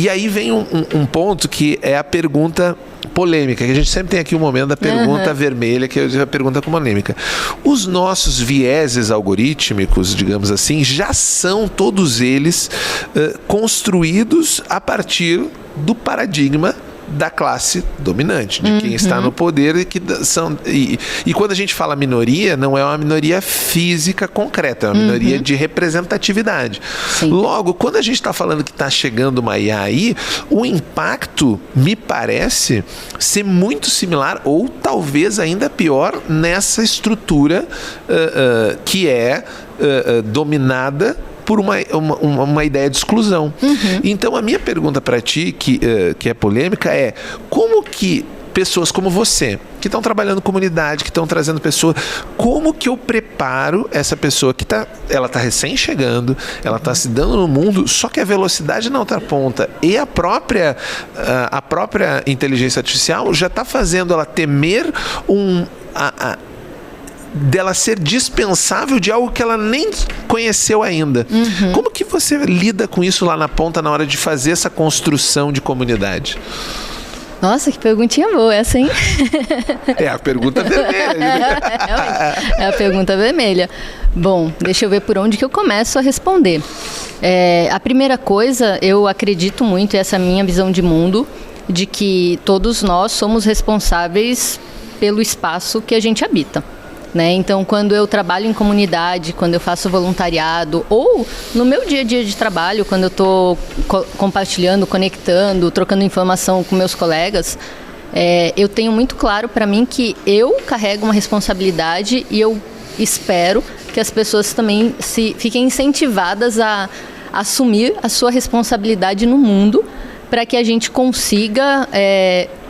D: aí vem um ponto que é a pergunta polêmica, que a gente sempre tem aqui um momento da pergunta vermelha, que é a pergunta polêmica. Os nossos vieses algorítmicos, digamos assim, já são todos eles construídos a partir do paradigma da classe dominante, de quem está no poder e quando a gente fala minoria, não é uma minoria física concreta, é uma minoria de representatividade.
B: Sim.
D: Logo, quando a gente está falando que está chegando uma IA aí, o impacto me parece ser muito similar ou talvez ainda pior nessa estrutura que é dominada por uma ideia de exclusão. Então, a minha pergunta para ti, que é polêmica, é como que pessoas como você, que estão trabalhando comunidade, que estão trazendo pessoas. Como que eu preparo essa pessoa que ela está recém chegando, ela está se dando no mundo, só que a velocidade na outra ponta e a própria inteligência artificial já está fazendo ela temer dela ser dispensável de algo que ela nem conheceu ainda. Como que você lida com isso lá na ponta na hora de fazer essa construção de comunidade?
B: Nossa, que perguntinha boa essa, hein?
D: É a pergunta vermelha.
B: É a pergunta vermelha. Bom, deixa eu ver por onde que eu começo a responder. A primeira coisa, eu acredito muito, e essa é a minha visão de mundo, de que todos nós somos responsáveis pelo espaço que a gente habita. Né? Então, quando eu trabalho em comunidade, quando eu faço voluntariado, ou no meu dia a dia de trabalho, quando eu estou compartilhando, conectando, trocando informação com meus colegas, eu tenho muito claro para mim que eu carrego uma responsabilidade e eu espero que as pessoas também fiquem incentivadas a assumir a sua responsabilidade no mundo, para que a gente consiga...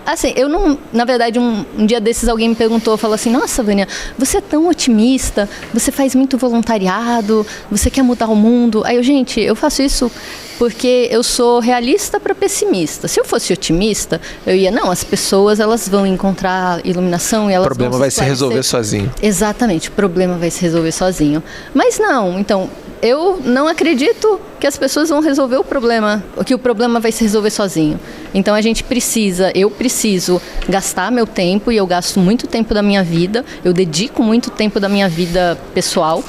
B: Assim, eu não... Na verdade, um dia desses alguém me perguntou, falou assim, nossa, Vânia, você é tão otimista, você faz muito voluntariado, você quer mudar o mundo. Aí eu faço isso porque eu sou realista para pessimista. Se eu fosse otimista, eu ia, as pessoas elas vão encontrar iluminação e elas vão...
D: O problema vai se resolver sozinho.
B: Exatamente, o problema vai se resolver sozinho. Mas não, então... Eu não acredito que as pessoas vão resolver o problema, que o problema vai se resolver sozinho. Então eu preciso gastar meu tempo, e eu gasto muito tempo da minha vida, eu dedico muito tempo da minha vida pessoal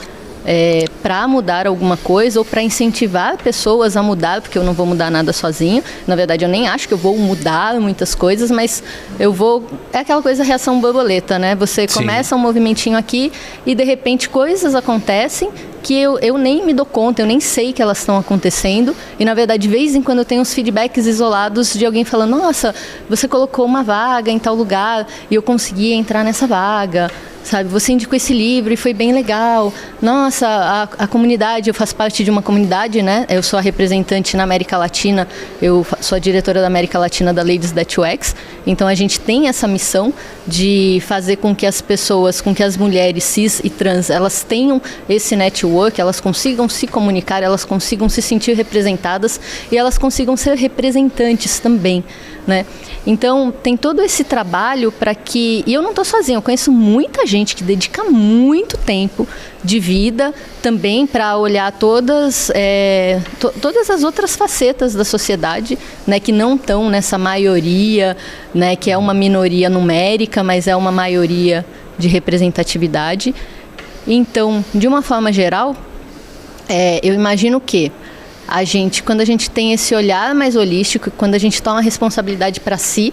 B: para mudar alguma coisa ou para incentivar pessoas a mudar, porque eu não vou mudar nada sozinho. Na verdade, eu nem acho que eu vou mudar muitas coisas, mas eu vou... É aquela coisa, reação borboleta, né? Você começa um movimentinho aqui e, de repente, coisas acontecem que eu nem me dou conta, eu nem sei que elas estão acontecendo. E, na verdade, de vez em quando eu tenho uns feedbacks isolados de alguém falando, nossa, você colocou uma vaga em tal lugar e eu consegui entrar nessa vaga. Sabe, você indicou esse livro e foi bem legal. Nossa, a comunidade, eu faço parte de uma comunidade, né? Eu sou a representante na América Latina, eu sou a diretora da América Latina da Ladies That UX. Então, a gente tem essa missão de fazer com que as pessoas, com que as mulheres cis e trans, elas tenham esse network, elas consigam se comunicar, elas consigam se sentir representadas e elas consigam ser representantes também, né? Então, tem todo esse trabalho para que... E eu não estou sozinha, eu conheço muita gente que dedica muito tempo de vida também para olhar todas as outras facetas da sociedade, né, que não estão nessa maioria, né, que é uma minoria numérica, mas é uma maioria de representatividade. Então, de uma forma geral, eu imagino que quando a gente tem esse olhar mais holístico, quando a gente toma a responsabilidade para si,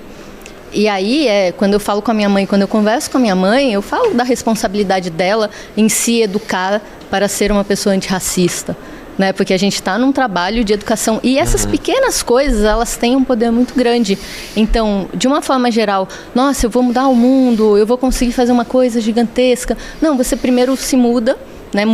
B: e aí quando eu falo com a minha mãe, quando eu converso com a minha mãe, eu falo da responsabilidade dela em se educar para ser uma pessoa antirracista, né? Porque a gente está num trabalho de educação e essas pequenas coisas, elas têm um poder muito grande. Então, de uma forma geral, nossa, eu vou mudar o mundo, eu vou conseguir fazer uma coisa gigantesca. Não, você primeiro se muda, né,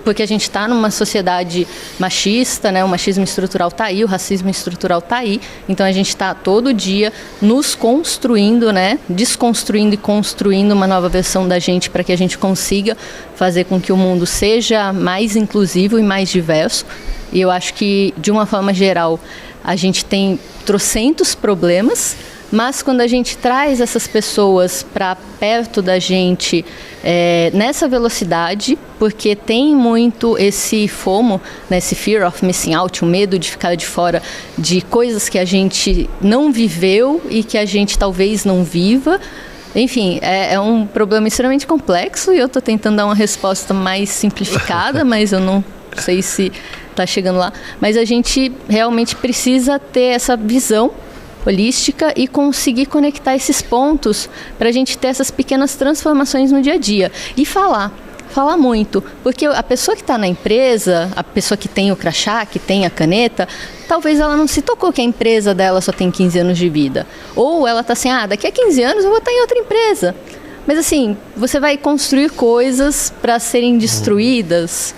B: porque a gente está numa sociedade machista, né, o machismo estrutural está aí, o racismo estrutural está aí, então a gente está todo dia nos construindo, né, desconstruindo e construindo uma nova versão da gente para que a gente consiga fazer com que o mundo seja mais inclusivo e mais diverso. E eu acho que, de uma forma geral, a gente tem trocentos problemas, mas quando a gente traz essas pessoas para perto da gente nessa velocidade, porque tem muito esse FOMO, né, esse Fear of Missing Out, o medo de ficar de fora de coisas que a gente não viveu e que a gente talvez não viva. Enfim, é um problema extremamente complexo e eu estou tentando dar uma resposta mais simplificada, mas eu não sei se está chegando lá. Mas a gente realmente precisa ter essa visão holística e conseguir conectar esses pontos para a gente ter essas pequenas transformações no dia a dia. E falar muito, porque a pessoa que está na empresa, a pessoa que tem o crachá, que tem a caneta, talvez ela não se tocou que a empresa dela só tem 15 anos de vida. Ou ela está assim, daqui a 15 anos eu vou estar em outra empresa. Mas assim, você vai construir coisas para serem destruídas.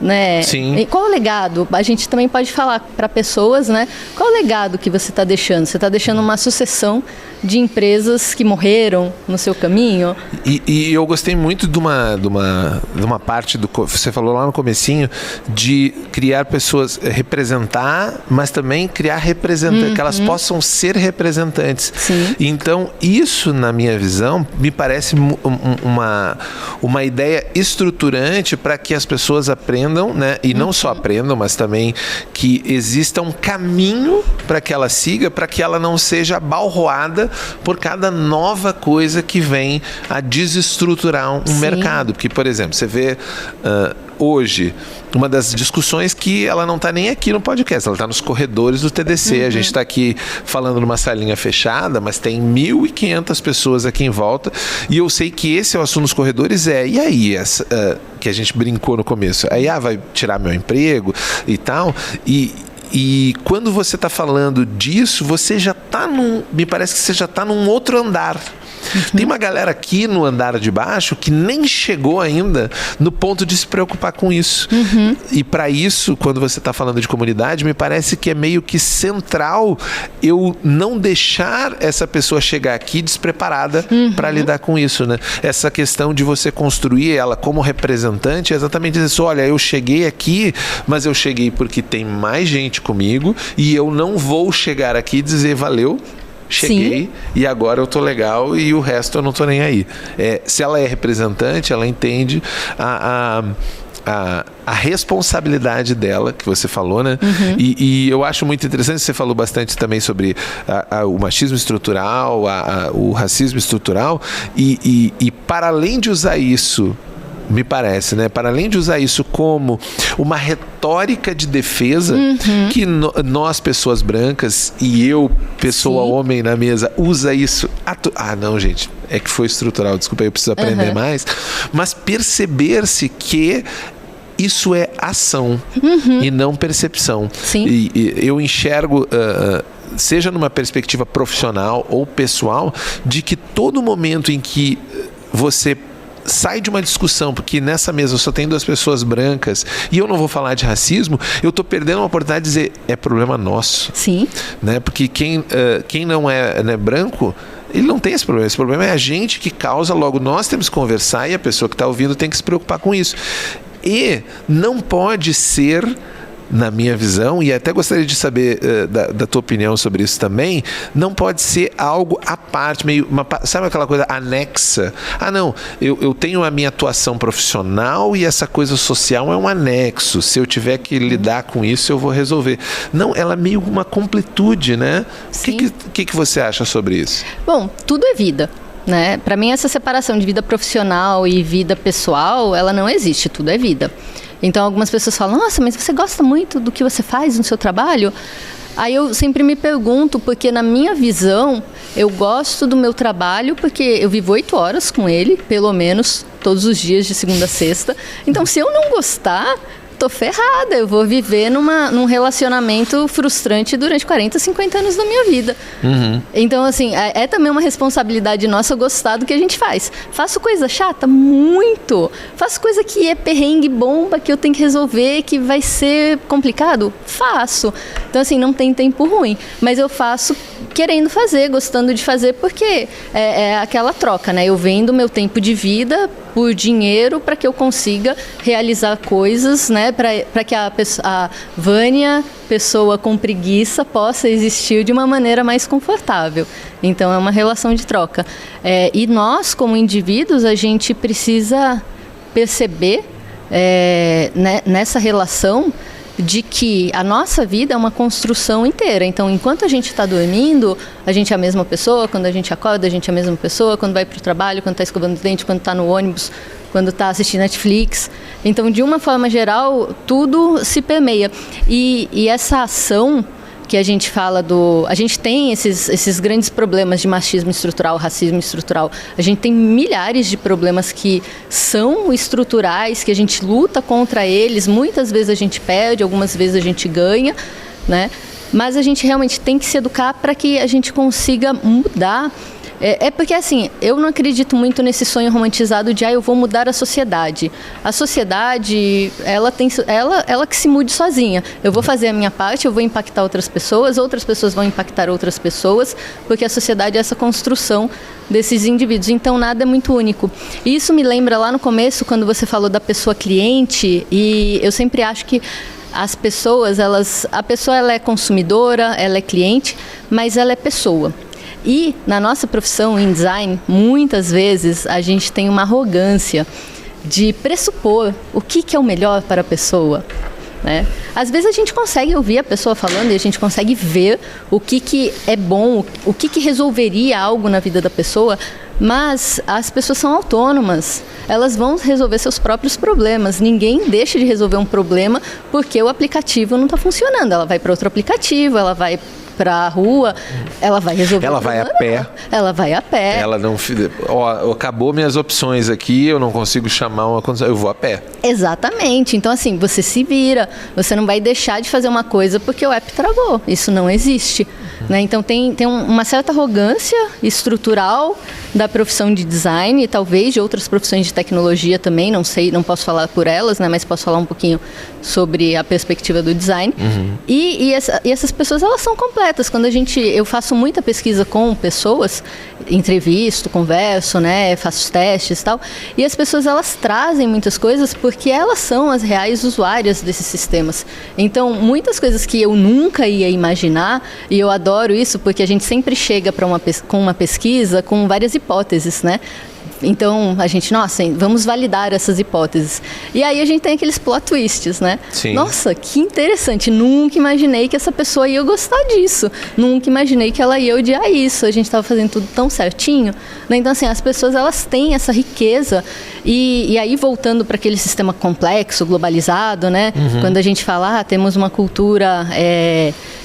B: né?
D: Sim.
B: E qual o legado? A gente também pode falar para pessoas, né? Qual o legado que você está deixando? Você está deixando uma sucessão de empresas que morreram no seu caminho?
D: E eu gostei muito de uma parte do você falou lá no comecinho, de criar pessoas, representar, mas também criar que elas possam ser representantes.
B: Sim.
D: Então, isso, na minha visão, me parece uma ideia estruturante para que as pessoas aprendam, né? E não só aprendam, mas também que exista um caminho para que ela siga, para que ela não seja abalroada por cada nova coisa que vem a desestruturar um mercado. Porque, por exemplo, você vê hoje uma das discussões que ela não está nem aqui no podcast, ela está nos corredores do TDC. A gente está aqui falando numa salinha fechada, mas tem 1.500 pessoas aqui em volta, e eu sei que esse é o assunto nos corredores, e aí, que a gente brincou no começo, aí vai tirar meu emprego e tal, e quando você está falando disso, você já está me parece que você já está num outro andar. Tem uma galera aqui no andar de baixo que nem chegou ainda no ponto de se preocupar com isso. E para isso, quando você está falando de comunidade, me parece que é meio que central eu não deixar essa pessoa chegar aqui despreparada para lidar com isso, né? Essa questão de você construir ela como representante é exatamente isso. Olha, eu cheguei aqui, mas eu cheguei porque tem mais gente comigo, e eu não vou chegar aqui e dizer valeu, cheguei. Sim. E agora eu tô legal e o resto eu não tô nem aí. Se ela é representante, ela entende a responsabilidade dela, que você falou, né? E eu acho muito interessante, você falou bastante também sobre o machismo estrutural, o racismo estrutural, e para além de usar isso, me parece, né? Para além de usar isso como uma retórica de defesa, que nós, pessoas brancas, e eu, pessoa homem na mesa, usa isso... não, gente, é que foi estrutural, desculpa, eu preciso aprender mais. Mas perceber-se que isso é ação e não percepção.
B: Sim.
D: E eu enxergo... seja numa perspectiva profissional ou pessoal, de que todo momento em que você sai de uma discussão, porque nessa mesa só tem 2 pessoas brancas e eu não vou falar de racismo, eu estou perdendo uma oportunidade de dizer, é problema nosso.
B: Sim.
D: Né? Porque quem não é, né, branco, ele não tem esse problema. Esse problema é a gente que causa, logo nós temos que conversar e a pessoa que está ouvindo tem que se preocupar com isso. E não pode ser, na minha visão, e até gostaria de saber da tua opinião sobre isso também, não pode ser algo à parte, sabe aquela coisa anexa? Não, eu tenho a minha atuação profissional e essa coisa social é um anexo, se eu tiver que lidar com isso eu vou resolver. Não, ela é meio uma completude, né? O que você acha sobre isso?
B: Bom, tudo é vida, né? Para mim, essa separação de vida profissional e vida pessoal, ela não existe, tudo é vida. Então, algumas pessoas falam, nossa, mas você gosta muito do que você faz no seu trabalho? Aí eu sempre me pergunto, porque na minha visão, eu gosto do meu trabalho porque eu vivo 8 horas com ele, pelo menos, todos os dias, de segunda a sexta. Então, se eu não gostar, tô ferrada, eu vou viver num relacionamento frustrante durante 40, 50 anos da minha vida. Então, assim, é também uma responsabilidade nossa gostar do que a gente faz. Faço coisa chata? Muito. Faço coisa que é perrengue, bomba, que eu tenho que resolver, que vai ser complicado? Faço. Então, assim, não tem tempo ruim. Mas eu faço querendo fazer, gostando de fazer, porque é aquela troca, né? Eu vendo meu tempo de vida por dinheiro para que eu consiga realizar coisas, né? Para que a Vânia, pessoa com preguiça, possa existir de uma maneira mais confortável. Então, é uma relação de troca. E nós, como indivíduos, a gente precisa perceber nessa relação de que a nossa vida é uma construção inteira. Então, enquanto a gente está dormindo, a gente é a mesma pessoa. Quando a gente acorda, a gente é a mesma pessoa. Quando vai para o trabalho, quando está escovando o dente, quando está no ônibus, quando está assistindo Netflix. Então, de uma forma geral, tudo se permeia. E essa ação que a gente fala a gente tem esses grandes problemas de machismo estrutural, racismo estrutural. A gente tem milhares de problemas que são estruturais, que a gente luta contra eles. Muitas vezes a gente perde, algumas vezes a gente ganha, né? Mas a gente realmente tem que se educar para que a gente consiga mudar É porque, assim, eu não acredito muito nesse sonho romantizado de eu vou mudar a sociedade. A sociedade, ela que se mude sozinha. Eu vou fazer a minha parte, eu vou impactar outras pessoas vão impactar outras pessoas, porque a sociedade é essa construção desses indivíduos. Então, nada é muito único. E isso me lembra lá no começo, quando você falou da pessoa cliente, e eu sempre acho que as pessoas, a pessoa ela é consumidora, ela é cliente, mas ela é pessoa. E na nossa profissão em design, muitas vezes a gente tem uma arrogância de pressupor o que é o melhor para a pessoa, né? Às vezes a gente consegue ouvir a pessoa falando e a gente consegue ver o que é bom, o que resolveria algo na vida da pessoa, mas as pessoas são autônomas, elas vão resolver seus próprios problemas. Ninguém deixa de resolver um problema porque o aplicativo não está funcionando. Ela vai para outro aplicativo, ela vai para a rua, ela vai resolver.
D: Ela vai a pé.
B: Ela vai a pé.
D: Ela não... acabou minhas opções aqui, eu não consigo chamar uma condição, eu vou a pé.
B: Exatamente. Então, assim, você se vira. Você não vai deixar de fazer uma coisa porque o app travou. Isso não existe. Né? Então, tem uma certa arrogância estrutural da profissão de design e talvez de outras profissões de tecnologia também. Não sei, não posso falar por elas, né? Mas posso falar um pouquinho sobre a perspectiva do design. E essas pessoas, elas são completas. Quando eu faço muita pesquisa com pessoas, entrevisto, converso, né, faço os testes e tal, e as pessoas, elas trazem muitas coisas porque elas são as reais usuárias desses sistemas. Então, muitas coisas que eu nunca ia imaginar, e eu adoro isso porque a gente sempre chega com uma pesquisa com várias hipóteses, né? Então, a gente, vamos validar essas hipóteses. E aí a gente tem aqueles plot twists, né?
D: Sim.
B: Nossa, que interessante. Nunca imaginei que essa pessoa ia gostar disso. Nunca imaginei que ela ia odiar isso. A gente estava fazendo tudo tão certinho. Né? Então, assim, as pessoas, elas têm essa riqueza. E aí, voltando para aquele sistema complexo, globalizado, né? Quando a gente fala, temos uma cultura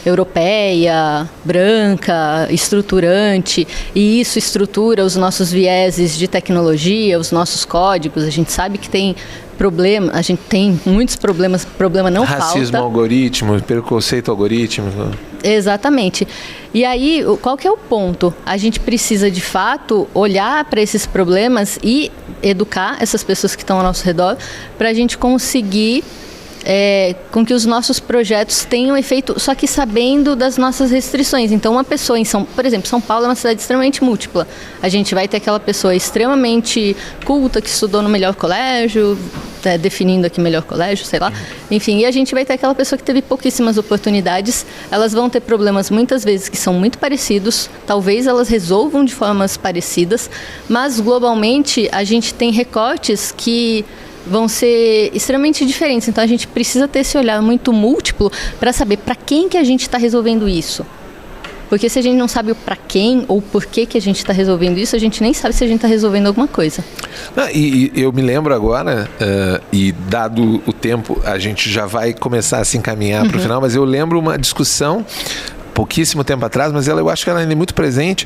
B: europeia, branca, estruturante, e isso estrutura os nossos vieses de tecnologia, os nossos códigos. A gente sabe que tem problema, a gente tem muitos problemas, problema não falta.
D: Racismo algoritmo, preconceito algorítmico.
B: Exatamente. E aí, qual que é o ponto? A gente precisa, de fato, olhar para esses problemas e educar essas pessoas que estão ao nosso redor para a gente conseguir com que os nossos projetos tenham efeito, só que sabendo das nossas restrições. Então, uma pessoa por exemplo, São Paulo é uma cidade extremamente múltipla. A gente vai ter aquela pessoa extremamente culta que estudou no melhor colégio, definindo aqui melhor colégio, sei lá. Enfim, e a gente vai ter aquela pessoa que teve pouquíssimas oportunidades. Elas vão ter problemas muitas vezes que são muito parecidos. Talvez elas resolvam de formas parecidas, mas globalmente a gente tem recortes que vão ser extremamente diferentes. Então, a gente precisa ter esse olhar muito múltiplo para saber para quem que a gente está resolvendo isso. Porque se a gente não sabe o para quem ou por que a gente está resolvendo isso, a gente nem sabe se a gente está resolvendo alguma coisa.
D: E eu me lembro agora, e dado o tempo, a gente já vai começar a se encaminhar para o final, mas eu lembro uma discussão pouquíssimo tempo atrás, mas eu acho que ela ainda é muito presente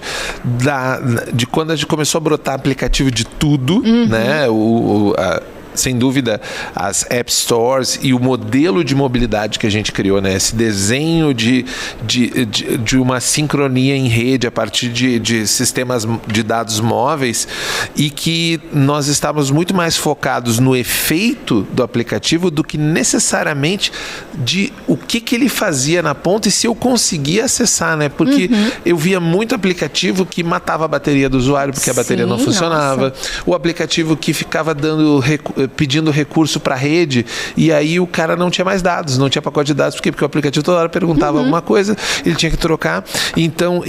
D: de quando a gente começou a brotar aplicativo de tudo, né? Sem dúvida, as App Stores e o modelo de mobilidade que a gente criou, né? Esse desenho de uma sincronia em rede a partir de sistemas de dados móveis, e que nós estávamos muito mais focados no efeito do aplicativo do que necessariamente de o que ele fazia na ponta e se eu conseguia acessar, né? Porque eu via muito aplicativo que matava a bateria do usuário porque a bateria não funcionava. O aplicativo que ficava pedindo recurso para a rede, e aí o cara não tinha mais dados, não tinha pacote de dados, porque o aplicativo toda hora perguntava alguma coisa, ele tinha que trocar. Então,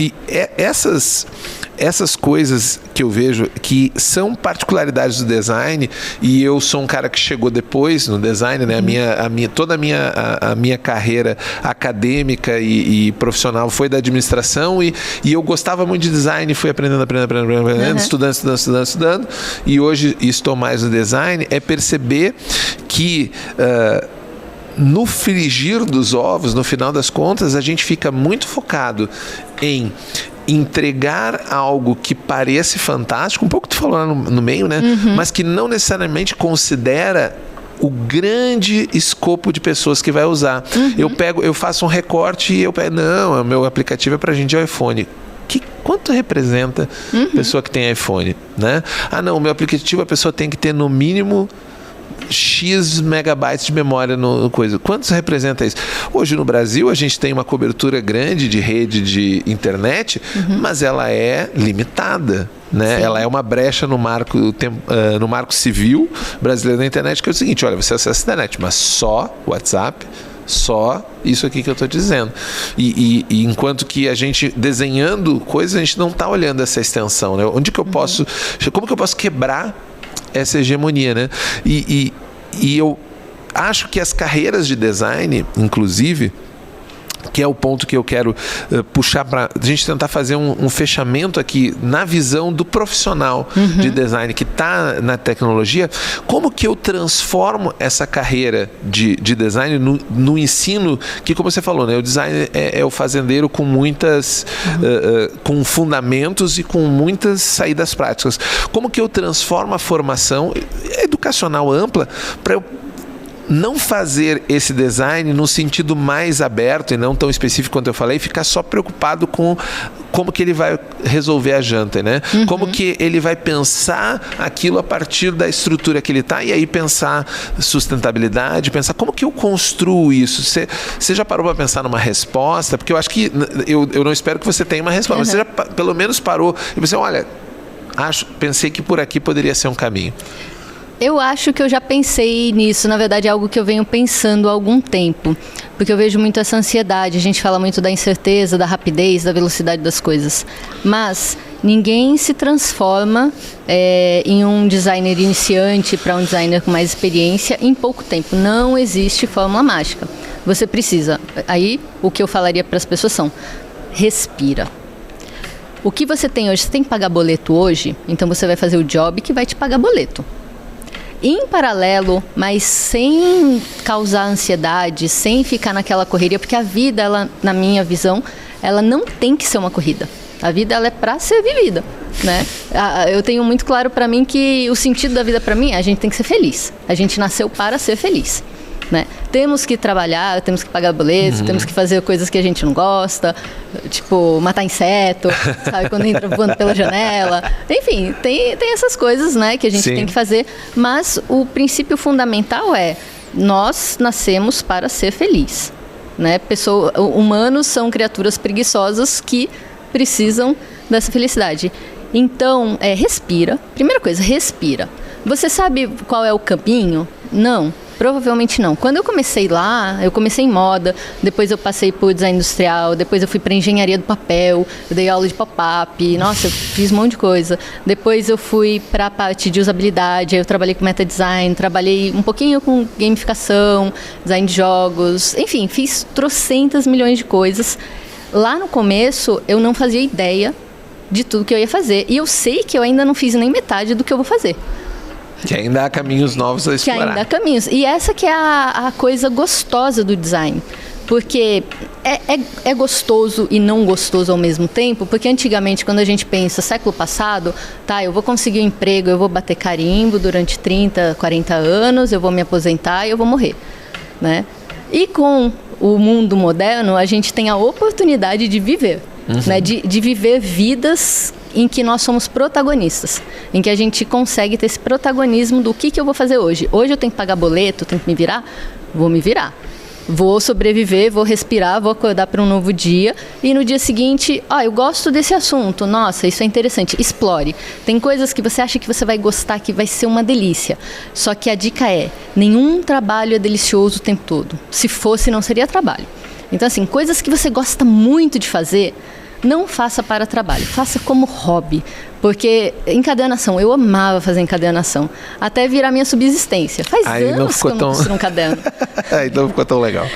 D: essas coisas que eu vejo que são particularidades do design, e eu sou um cara que chegou depois no design, né? Toda a minha carreira acadêmica e profissional foi da administração, e eu gostava muito de design, fui aprendendo, estudando, e hoje estou mais no design, perceber que no frigir dos ovos, no final das contas, a gente fica muito focado em entregar algo que parece fantástico, um pouco tu falou lá no meio, né? Mas que não necessariamente considera o grande escopo de pessoas que vai usar. Eu faço um recorte e não, o meu aplicativo é pra gente de iPhone. Quanto representa a pessoa que tem iPhone, né? Ah, não, o meu aplicativo a pessoa tem que ter no mínimo X megabytes de memória no coisa. Quanto representa isso? Hoje no Brasil a gente tem uma cobertura grande de rede de internet, mas ela é limitada. Né? Ela é uma brecha no marco civil brasileiro da internet, que é o seguinte: olha, você acessa a internet, mas só WhatsApp, só isso aqui que eu estou dizendo. E enquanto que a gente, desenhando coisas, a gente não está olhando essa extensão, né? Onde que eu posso, como que eu posso quebrar essa hegemonia, né? E eu acho que as carreiras de design, inclusive, que é o ponto que eu quero puxar para a gente tentar fazer um fechamento aqui na visão do profissional de design que está na tecnologia, como que eu transformo essa carreira de design no ensino, que, como você falou, né, o design é o fazendeiro com muitas com fundamentos e com muitas saídas práticas. Como que eu transformo a formação educacional ampla para eu não fazer esse design no sentido mais aberto e não tão específico quanto eu falei, ficar só preocupado com como que ele vai resolver a janta, né? Como que ele vai pensar aquilo a partir da estrutura que ele está, e aí pensar sustentabilidade, pensar como que eu construo isso. Você já parou para pensar numa resposta? Porque eu acho que, eu não espero que você tenha uma resposta, mas você já pelo menos parou e pensou, olha, pensei que por aqui poderia ser um caminho.
B: Eu acho que eu já pensei nisso, na verdade é algo que eu venho pensando há algum tempo, porque eu vejo muito essa ansiedade, a gente fala muito da incerteza, da rapidez, da velocidade das coisas, mas ninguém se transforma em um designer iniciante para um designer com mais experiência em pouco tempo, não existe fórmula mágica, você precisa, aí o que eu falaria para as pessoas são, respira. O que você tem hoje, você tem que pagar boleto hoje, então você vai fazer o job que vai te pagar boleto. Em paralelo, mas sem causar ansiedade, sem ficar naquela correria, porque a vida, ela, na minha visão, ela não tem que ser uma corrida. A vida, ela é para ser vivida, né? Eu tenho muito claro para mim que o sentido da vida para mim é a gente tem que ser feliz. A gente nasceu para ser feliz, né? Temos que trabalhar, temos que pagar boletos, temos que fazer coisas que a gente não gosta, tipo matar inseto, sabe, quando entra voando pela janela. Enfim, tem essas coisas, né, que a gente tem que fazer, mas o princípio fundamental é nós nascemos para ser feliz, né? Humanos são criaturas preguiçosas que precisam dessa felicidade. Então, respira. Primeira coisa, respira. Você sabe qual é o caminho? Não. Provavelmente não. Quando eu comecei lá, eu comecei em moda, depois eu passei por design industrial, depois eu fui para engenharia do papel, eu dei aula de pop-up, nossa, eu fiz um monte de coisa. Depois eu fui para a parte de usabilidade, aí eu trabalhei com meta design, trabalhei um pouquinho com gamificação, design de jogos, enfim, fiz trocentas milhões de coisas. Lá no começo, eu não fazia ideia de tudo que eu ia fazer, e eu sei que eu ainda não fiz nem metade do que eu vou fazer.
D: Que ainda há caminhos novos a explorar.
B: Que ainda há caminhos. E essa que é a coisa gostosa do design. Porque é gostoso e não gostoso ao mesmo tempo. Porque antigamente, quando a gente pensa, século passado, tá, eu vou conseguir um emprego, eu vou bater carimbo durante 30, 40 anos, eu vou me aposentar e eu vou morrer, né? E com o mundo moderno, a gente tem a oportunidade de viver. Né, de viver vidas em que nós somos protagonistas, em que a gente consegue ter esse protagonismo do que eu vou fazer hoje. Hoje eu tenho que pagar boleto, tenho que me virar? Vou me virar. Vou sobreviver, vou respirar, vou acordar para um novo dia e no dia seguinte, eu gosto desse assunto, nossa, isso é interessante, explore. Tem coisas que você acha que você vai gostar, que vai ser uma delícia. Só que a dica é, nenhum trabalho é delicioso o tempo todo. Se fosse, não seria trabalho. Então, assim, coisas que você gosta muito de fazer, não faça para trabalho, faça como hobby. Porque encadernação, eu amava fazer encadernação, até virar minha subsistência. Faz anos que eu não costuro um caderno.
D: Aí não ficou tão legal.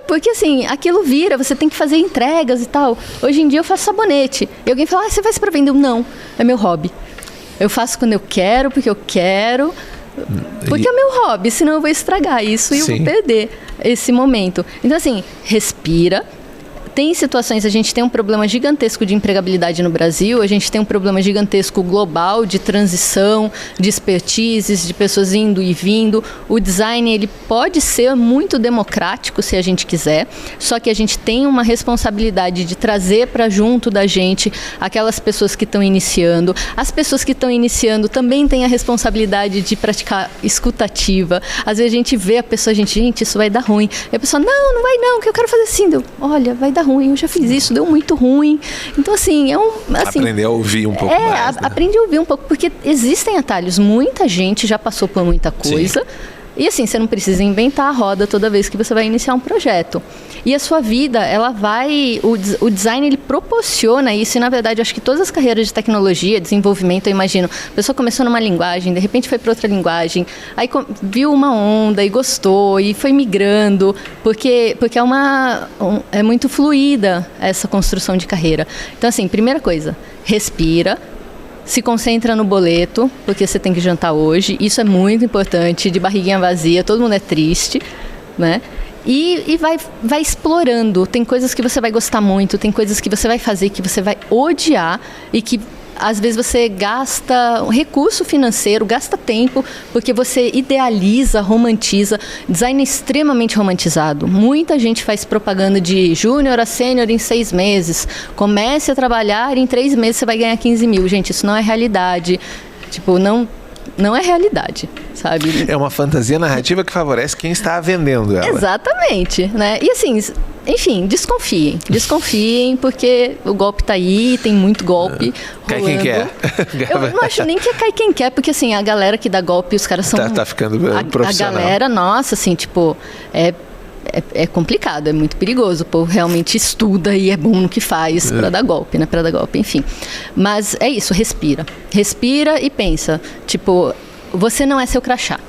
B: Porque assim, aquilo vira, você tem que fazer entregas e tal. Hoje em dia eu faço sabonete. E alguém fala, você faz para vender? Não, é meu hobby. Eu faço quando eu quero, porque eu quero... Porque é meu hobby, senão eu vou estragar isso e eu vou perder esse momento. Então assim, respira. tem situações, a gente tem um problema gigantesco de empregabilidade no Brasil, a gente tem um problema gigantesco global de transição, de expertises, de pessoas indo e vindo. O design, ele pode ser muito democrático se a gente quiser, só que a gente tem uma responsabilidade de trazer para junto da gente aquelas pessoas que estão iniciando. As pessoas que estão iniciando também têm a responsabilidade de praticar escutativa. Às vezes a gente vê a pessoa, gente, isso vai dar ruim. E a pessoa, não vai não, que eu quero fazer assim. Olha, vai dar ruim, eu já fiz isso, deu muito ruim. Então, assim,
D: aprender a ouvir um pouco mais. Né?
B: Aprende a ouvir um pouco, porque existem atalhos. Muita gente já passou por muita coisa. Sim. E assim, você não precisa inventar a roda toda vez que você vai iniciar um projeto. E a sua vida, ela vai... O design, ele proporciona isso. E, na verdade, eu acho que todas as carreiras de tecnologia, desenvolvimento, eu imagino, a pessoa começou numa linguagem, de repente foi para outra linguagem, aí viu uma onda e gostou, e foi migrando, porque é muito fluida essa construção de carreira. Então, assim, primeira coisa, respira. Se concentra no boleto, porque você tem que jantar hoje. Isso é muito importante, de barriguinha vazia, todo mundo é triste, né? E vai explorando. Tem coisas que você vai gostar muito, tem coisas que você vai fazer que você vai odiar e que às vezes você gasta recurso financeiro, gasta tempo, porque você idealiza, romantiza. Design é extremamente romantizado. Muita gente faz propaganda de júnior a sênior em 6 meses. Comece a trabalhar e em 3 meses você vai ganhar 15 mil. Gente, isso não é realidade. Tipo, não é realidade, sabe?
D: É uma fantasia narrativa que favorece quem está vendendo ela.
B: Exatamente, né? E assim, enfim, desconfiem, porque o golpe tá aí, tem muito golpe
D: rolando. Cai quem quer.
B: Eu não acho nem que é cai quem quer, porque assim, a galera que dá golpe, os caras são...
D: Tá ficando profissional.
B: A galera, nossa, assim, tipo, é complicado, é muito perigoso. O povo realmente estuda e é bom no que faz para dar golpe, né? Para dar golpe, enfim. Mas é isso, respira. Respira e pensa, tipo, você não é seu crachá.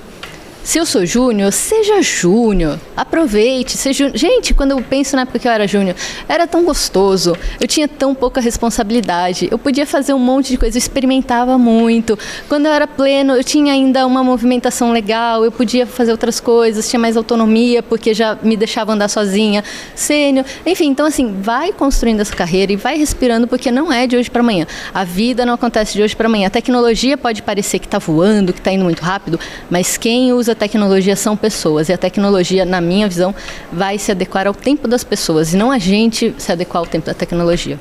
B: Se eu sou júnior, seja júnior. Aproveite, seja... Gente, quando eu penso na época que eu era júnior, era tão gostoso. Eu tinha tão pouca responsabilidade. Eu podia fazer um monte de coisa, eu experimentava muito. Quando eu era pleno, eu tinha ainda uma movimentação legal. Eu podia fazer outras coisas, tinha mais autonomia, porque já me deixava andar sozinha. Sênior. Enfim, então assim, vai construindo essa carreira e vai respirando, porque não é de hoje para amanhã. A vida não acontece de hoje para amanhã. A tecnologia pode parecer que está voando, que está indo muito rápido, mas quem usa a tecnologia são pessoas, e a tecnologia, na minha visão, vai se adequar ao tempo das pessoas e não a gente se adequar ao tempo da tecnologia.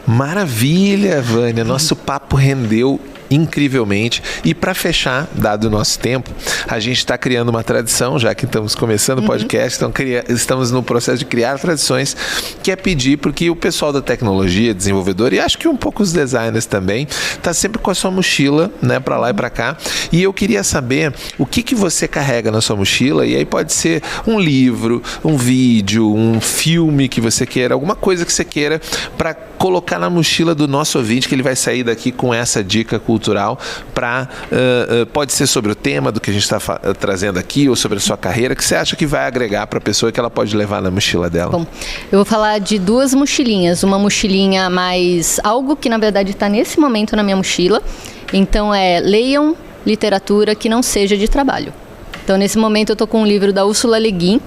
D: Maravilha, Vânia, nosso papo rendeu incrivelmente. E para fechar, dado o nosso tempo, a gente está criando uma tradição, já que estamos começando o podcast, então estamos no processo de criar tradições, que é pedir porque o pessoal da tecnologia, desenvolvedor, e acho que um pouco os designers também, está sempre com a sua mochila, né, para lá e para cá. E eu queria saber o que você carrega na sua mochila, e aí pode ser um livro, um vídeo, um filme que você queira, alguma coisa que você queira para colocar na mochila do nosso ouvinte, que ele vai sair daqui com essa dica cultural para pode ser sobre o tema do que a gente está trazendo aqui ou sobre a sua carreira, que você acha que vai agregar para a pessoa, que ela pode levar na mochila dela.
B: Bom, eu vou falar de 2 mochilinhas. Uma mochilinha mais... algo que na verdade está nesse momento na minha mochila. Então leiam literatura que não seja de trabalho. Então nesse momento eu estou com um livro da Ursula Le Guin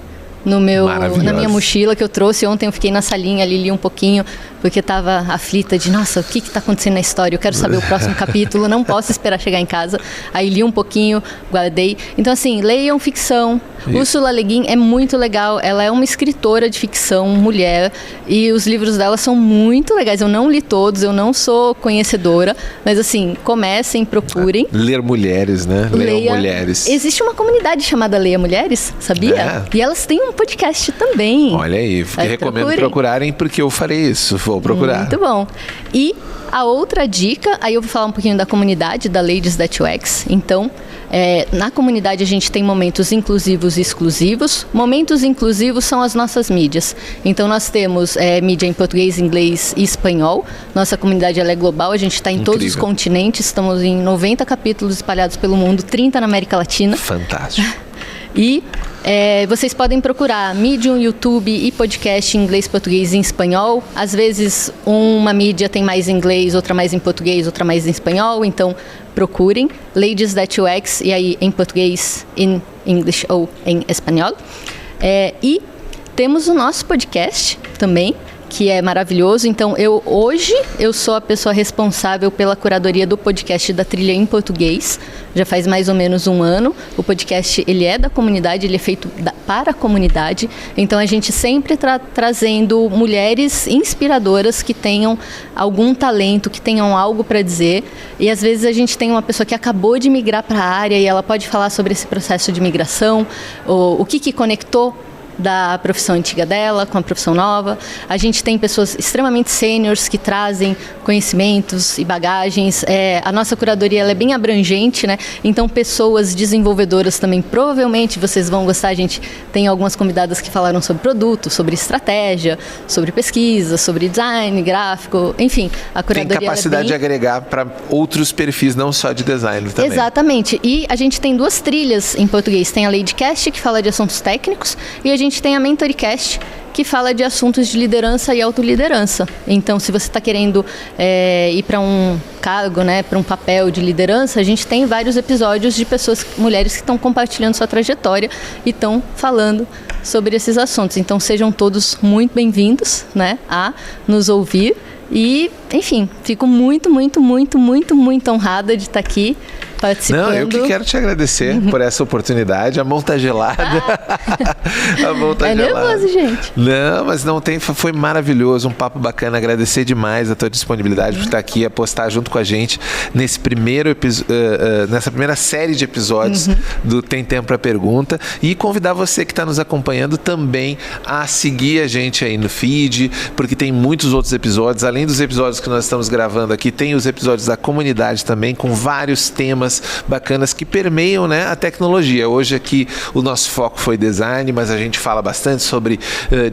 B: na minha mochila, que eu trouxe ontem. Eu fiquei na salinha ali, li um pouquinho, porque estava aflita de, nossa, o que está acontecendo na história? Eu quero saber o próximo capítulo, não posso esperar chegar em casa. Aí li um pouquinho, guardei. Então assim, leiam ficção. Ursula Le Guin é muito legal, ela é uma escritora de ficção, mulher, e os livros dela são muito legais. Eu não li todos, eu não sou conhecedora, mas assim, comecem, procurem.
D: Ler mulheres, né? Leiam mulheres.
B: Existe uma comunidade chamada Leia Mulheres, sabia? E elas têm um podcast também.
D: Olha aí, recomendo procurarem, porque eu farei isso, vou procurar.
B: Muito bom. E a outra dica, aí eu vou falar um pouquinho da comunidade, da Ladies That UX. Então, na comunidade a gente tem momentos inclusivos e exclusivos. Momentos inclusivos são as nossas mídias. Então nós temos mídia em português, inglês e espanhol. Nossa comunidade ela é global, a gente está em todos os continentes. Estamos em 90 capítulos espalhados pelo mundo, 30 na América Latina.
D: Fantástico.
B: E vocês podem procurar Medium, YouTube e podcast em inglês, português e em espanhol. Às vezes uma mídia tem mais em inglês, outra mais em português, outra mais em espanhol. Então procurem Ladies That UX, e aí em português, em inglês ou em espanhol. E temos o nosso podcast, também, que é maravilhoso. Então, hoje eu sou a pessoa responsável pela curadoria do podcast da Trilha em Português. Já faz mais ou menos um ano. O podcast, ele é da comunidade, ele é feito para a comunidade. Então, a gente sempre trazendo mulheres inspiradoras que tenham algum talento, que tenham algo para dizer. E, às vezes, a gente tem uma pessoa que acabou de migrar para a área e ela pode falar sobre esse processo de migração, o que conectou da profissão antiga dela com a profissão nova. A gente tem pessoas extremamente sêniores que trazem conhecimentos e bagagens. A nossa curadoria ela é bem abrangente, né? Então, pessoas desenvolvedoras também, provavelmente vocês vão gostar. A gente tem algumas convidadas que falaram sobre produto, sobre estratégia, sobre pesquisa, sobre design, gráfico, enfim. A curadoria
D: tem capacidade de agregar para outros perfis, não só de design também.
B: Exatamente. E a gente tem 2 trilhas em português. Tem a Ladycast, que fala de assuntos técnicos, e a gente tem a Mentoricast, que fala de assuntos de liderança e autoliderança. Então, se você está querendo ir para um cargo, né, para um papel de liderança, a gente tem vários episódios de mulheres que estão compartilhando sua trajetória e estão falando sobre esses assuntos. Então, sejam todos muito bem-vindos, né, a nos ouvir. E, enfim, fico muito, muito, muito, muito, muito honrada de estar aqui participando.
D: Não, eu que quero te agradecer por essa oportunidade. A mão tá gelada. A mão tá gelada.
B: Nervoso, gente.
D: Não, mas não tem. Foi maravilhoso, um papo bacana. Agradecer demais a tua disponibilidade por estar aqui, apostar junto com a gente nesse nessa primeira série de episódios do Tem Tempo para Pergunta. E convidar você que está nos acompanhando também a seguir a gente aí no feed, porque tem muitos outros episódios. Além dos episódios que nós estamos gravando aqui, tem os episódios da comunidade também, com vários temas bacanas que permeiam, né, a tecnologia. Hoje aqui o nosso foco foi design, mas a gente fala bastante sobre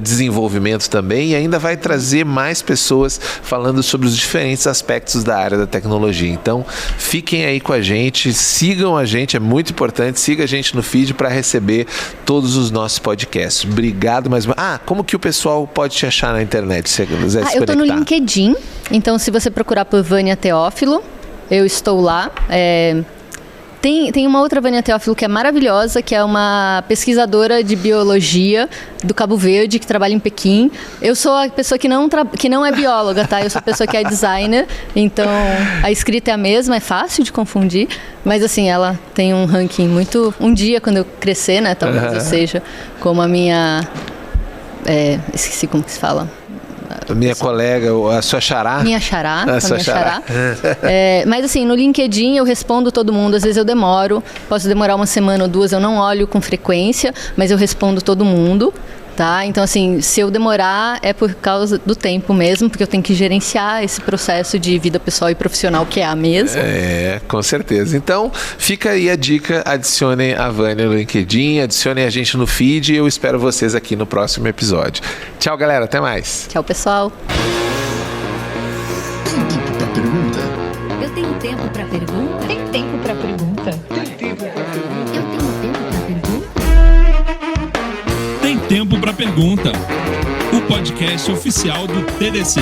D: desenvolvimento também, e ainda vai trazer mais pessoas falando sobre os diferentes aspectos da área da tecnologia. Então, fiquem aí com a gente, sigam a gente, é muito importante, siga a gente no feed para receber todos os nossos podcasts. Obrigado mais uma vez. Como que o pessoal pode te achar na internet, se quiser se
B: eu
D: conectar?
B: tô no LinkedIn, então se você procurar por Vânia Teófilo, eu estou lá. Tem uma outra Vânia Teófilo que é maravilhosa, que é uma pesquisadora de biologia do Cabo Verde, que trabalha em Pequim. Eu sou a pessoa que não é bióloga, tá? Eu sou a pessoa que é designer, então a escrita é a mesma, é fácil de confundir, mas assim, ela tem um ranking muito... Um dia, quando eu crescer, né, talvez eu seja como a minha... esqueci como que se fala...
D: Minha colega, a sua xará.
B: Minha xará. Mas assim, no LinkedIn eu respondo todo mundo. Às vezes eu demoro, posso demorar uma semana ou 2, eu não olho com frequência, mas eu respondo todo mundo. Tá? Então, assim, se eu demorar é por causa do tempo mesmo, porque eu tenho que gerenciar esse processo de vida pessoal e profissional que é a mesma.
D: Com certeza. Então, fica aí a dica, adicionem a Vânia no LinkedIn, adicionem a gente no feed e eu espero vocês aqui no próximo episódio. Tchau, galera. Até mais.
B: Tchau, pessoal.
A: Tem tempo para pergunta? Eu tenho tempo para pergunta?
E: Tem tempo para pergunta?
A: Tem tempo para pergunta? Eu tenho tempo para pergunta?
C: Tem Tempo para Pergunta, o podcast oficial do TDC.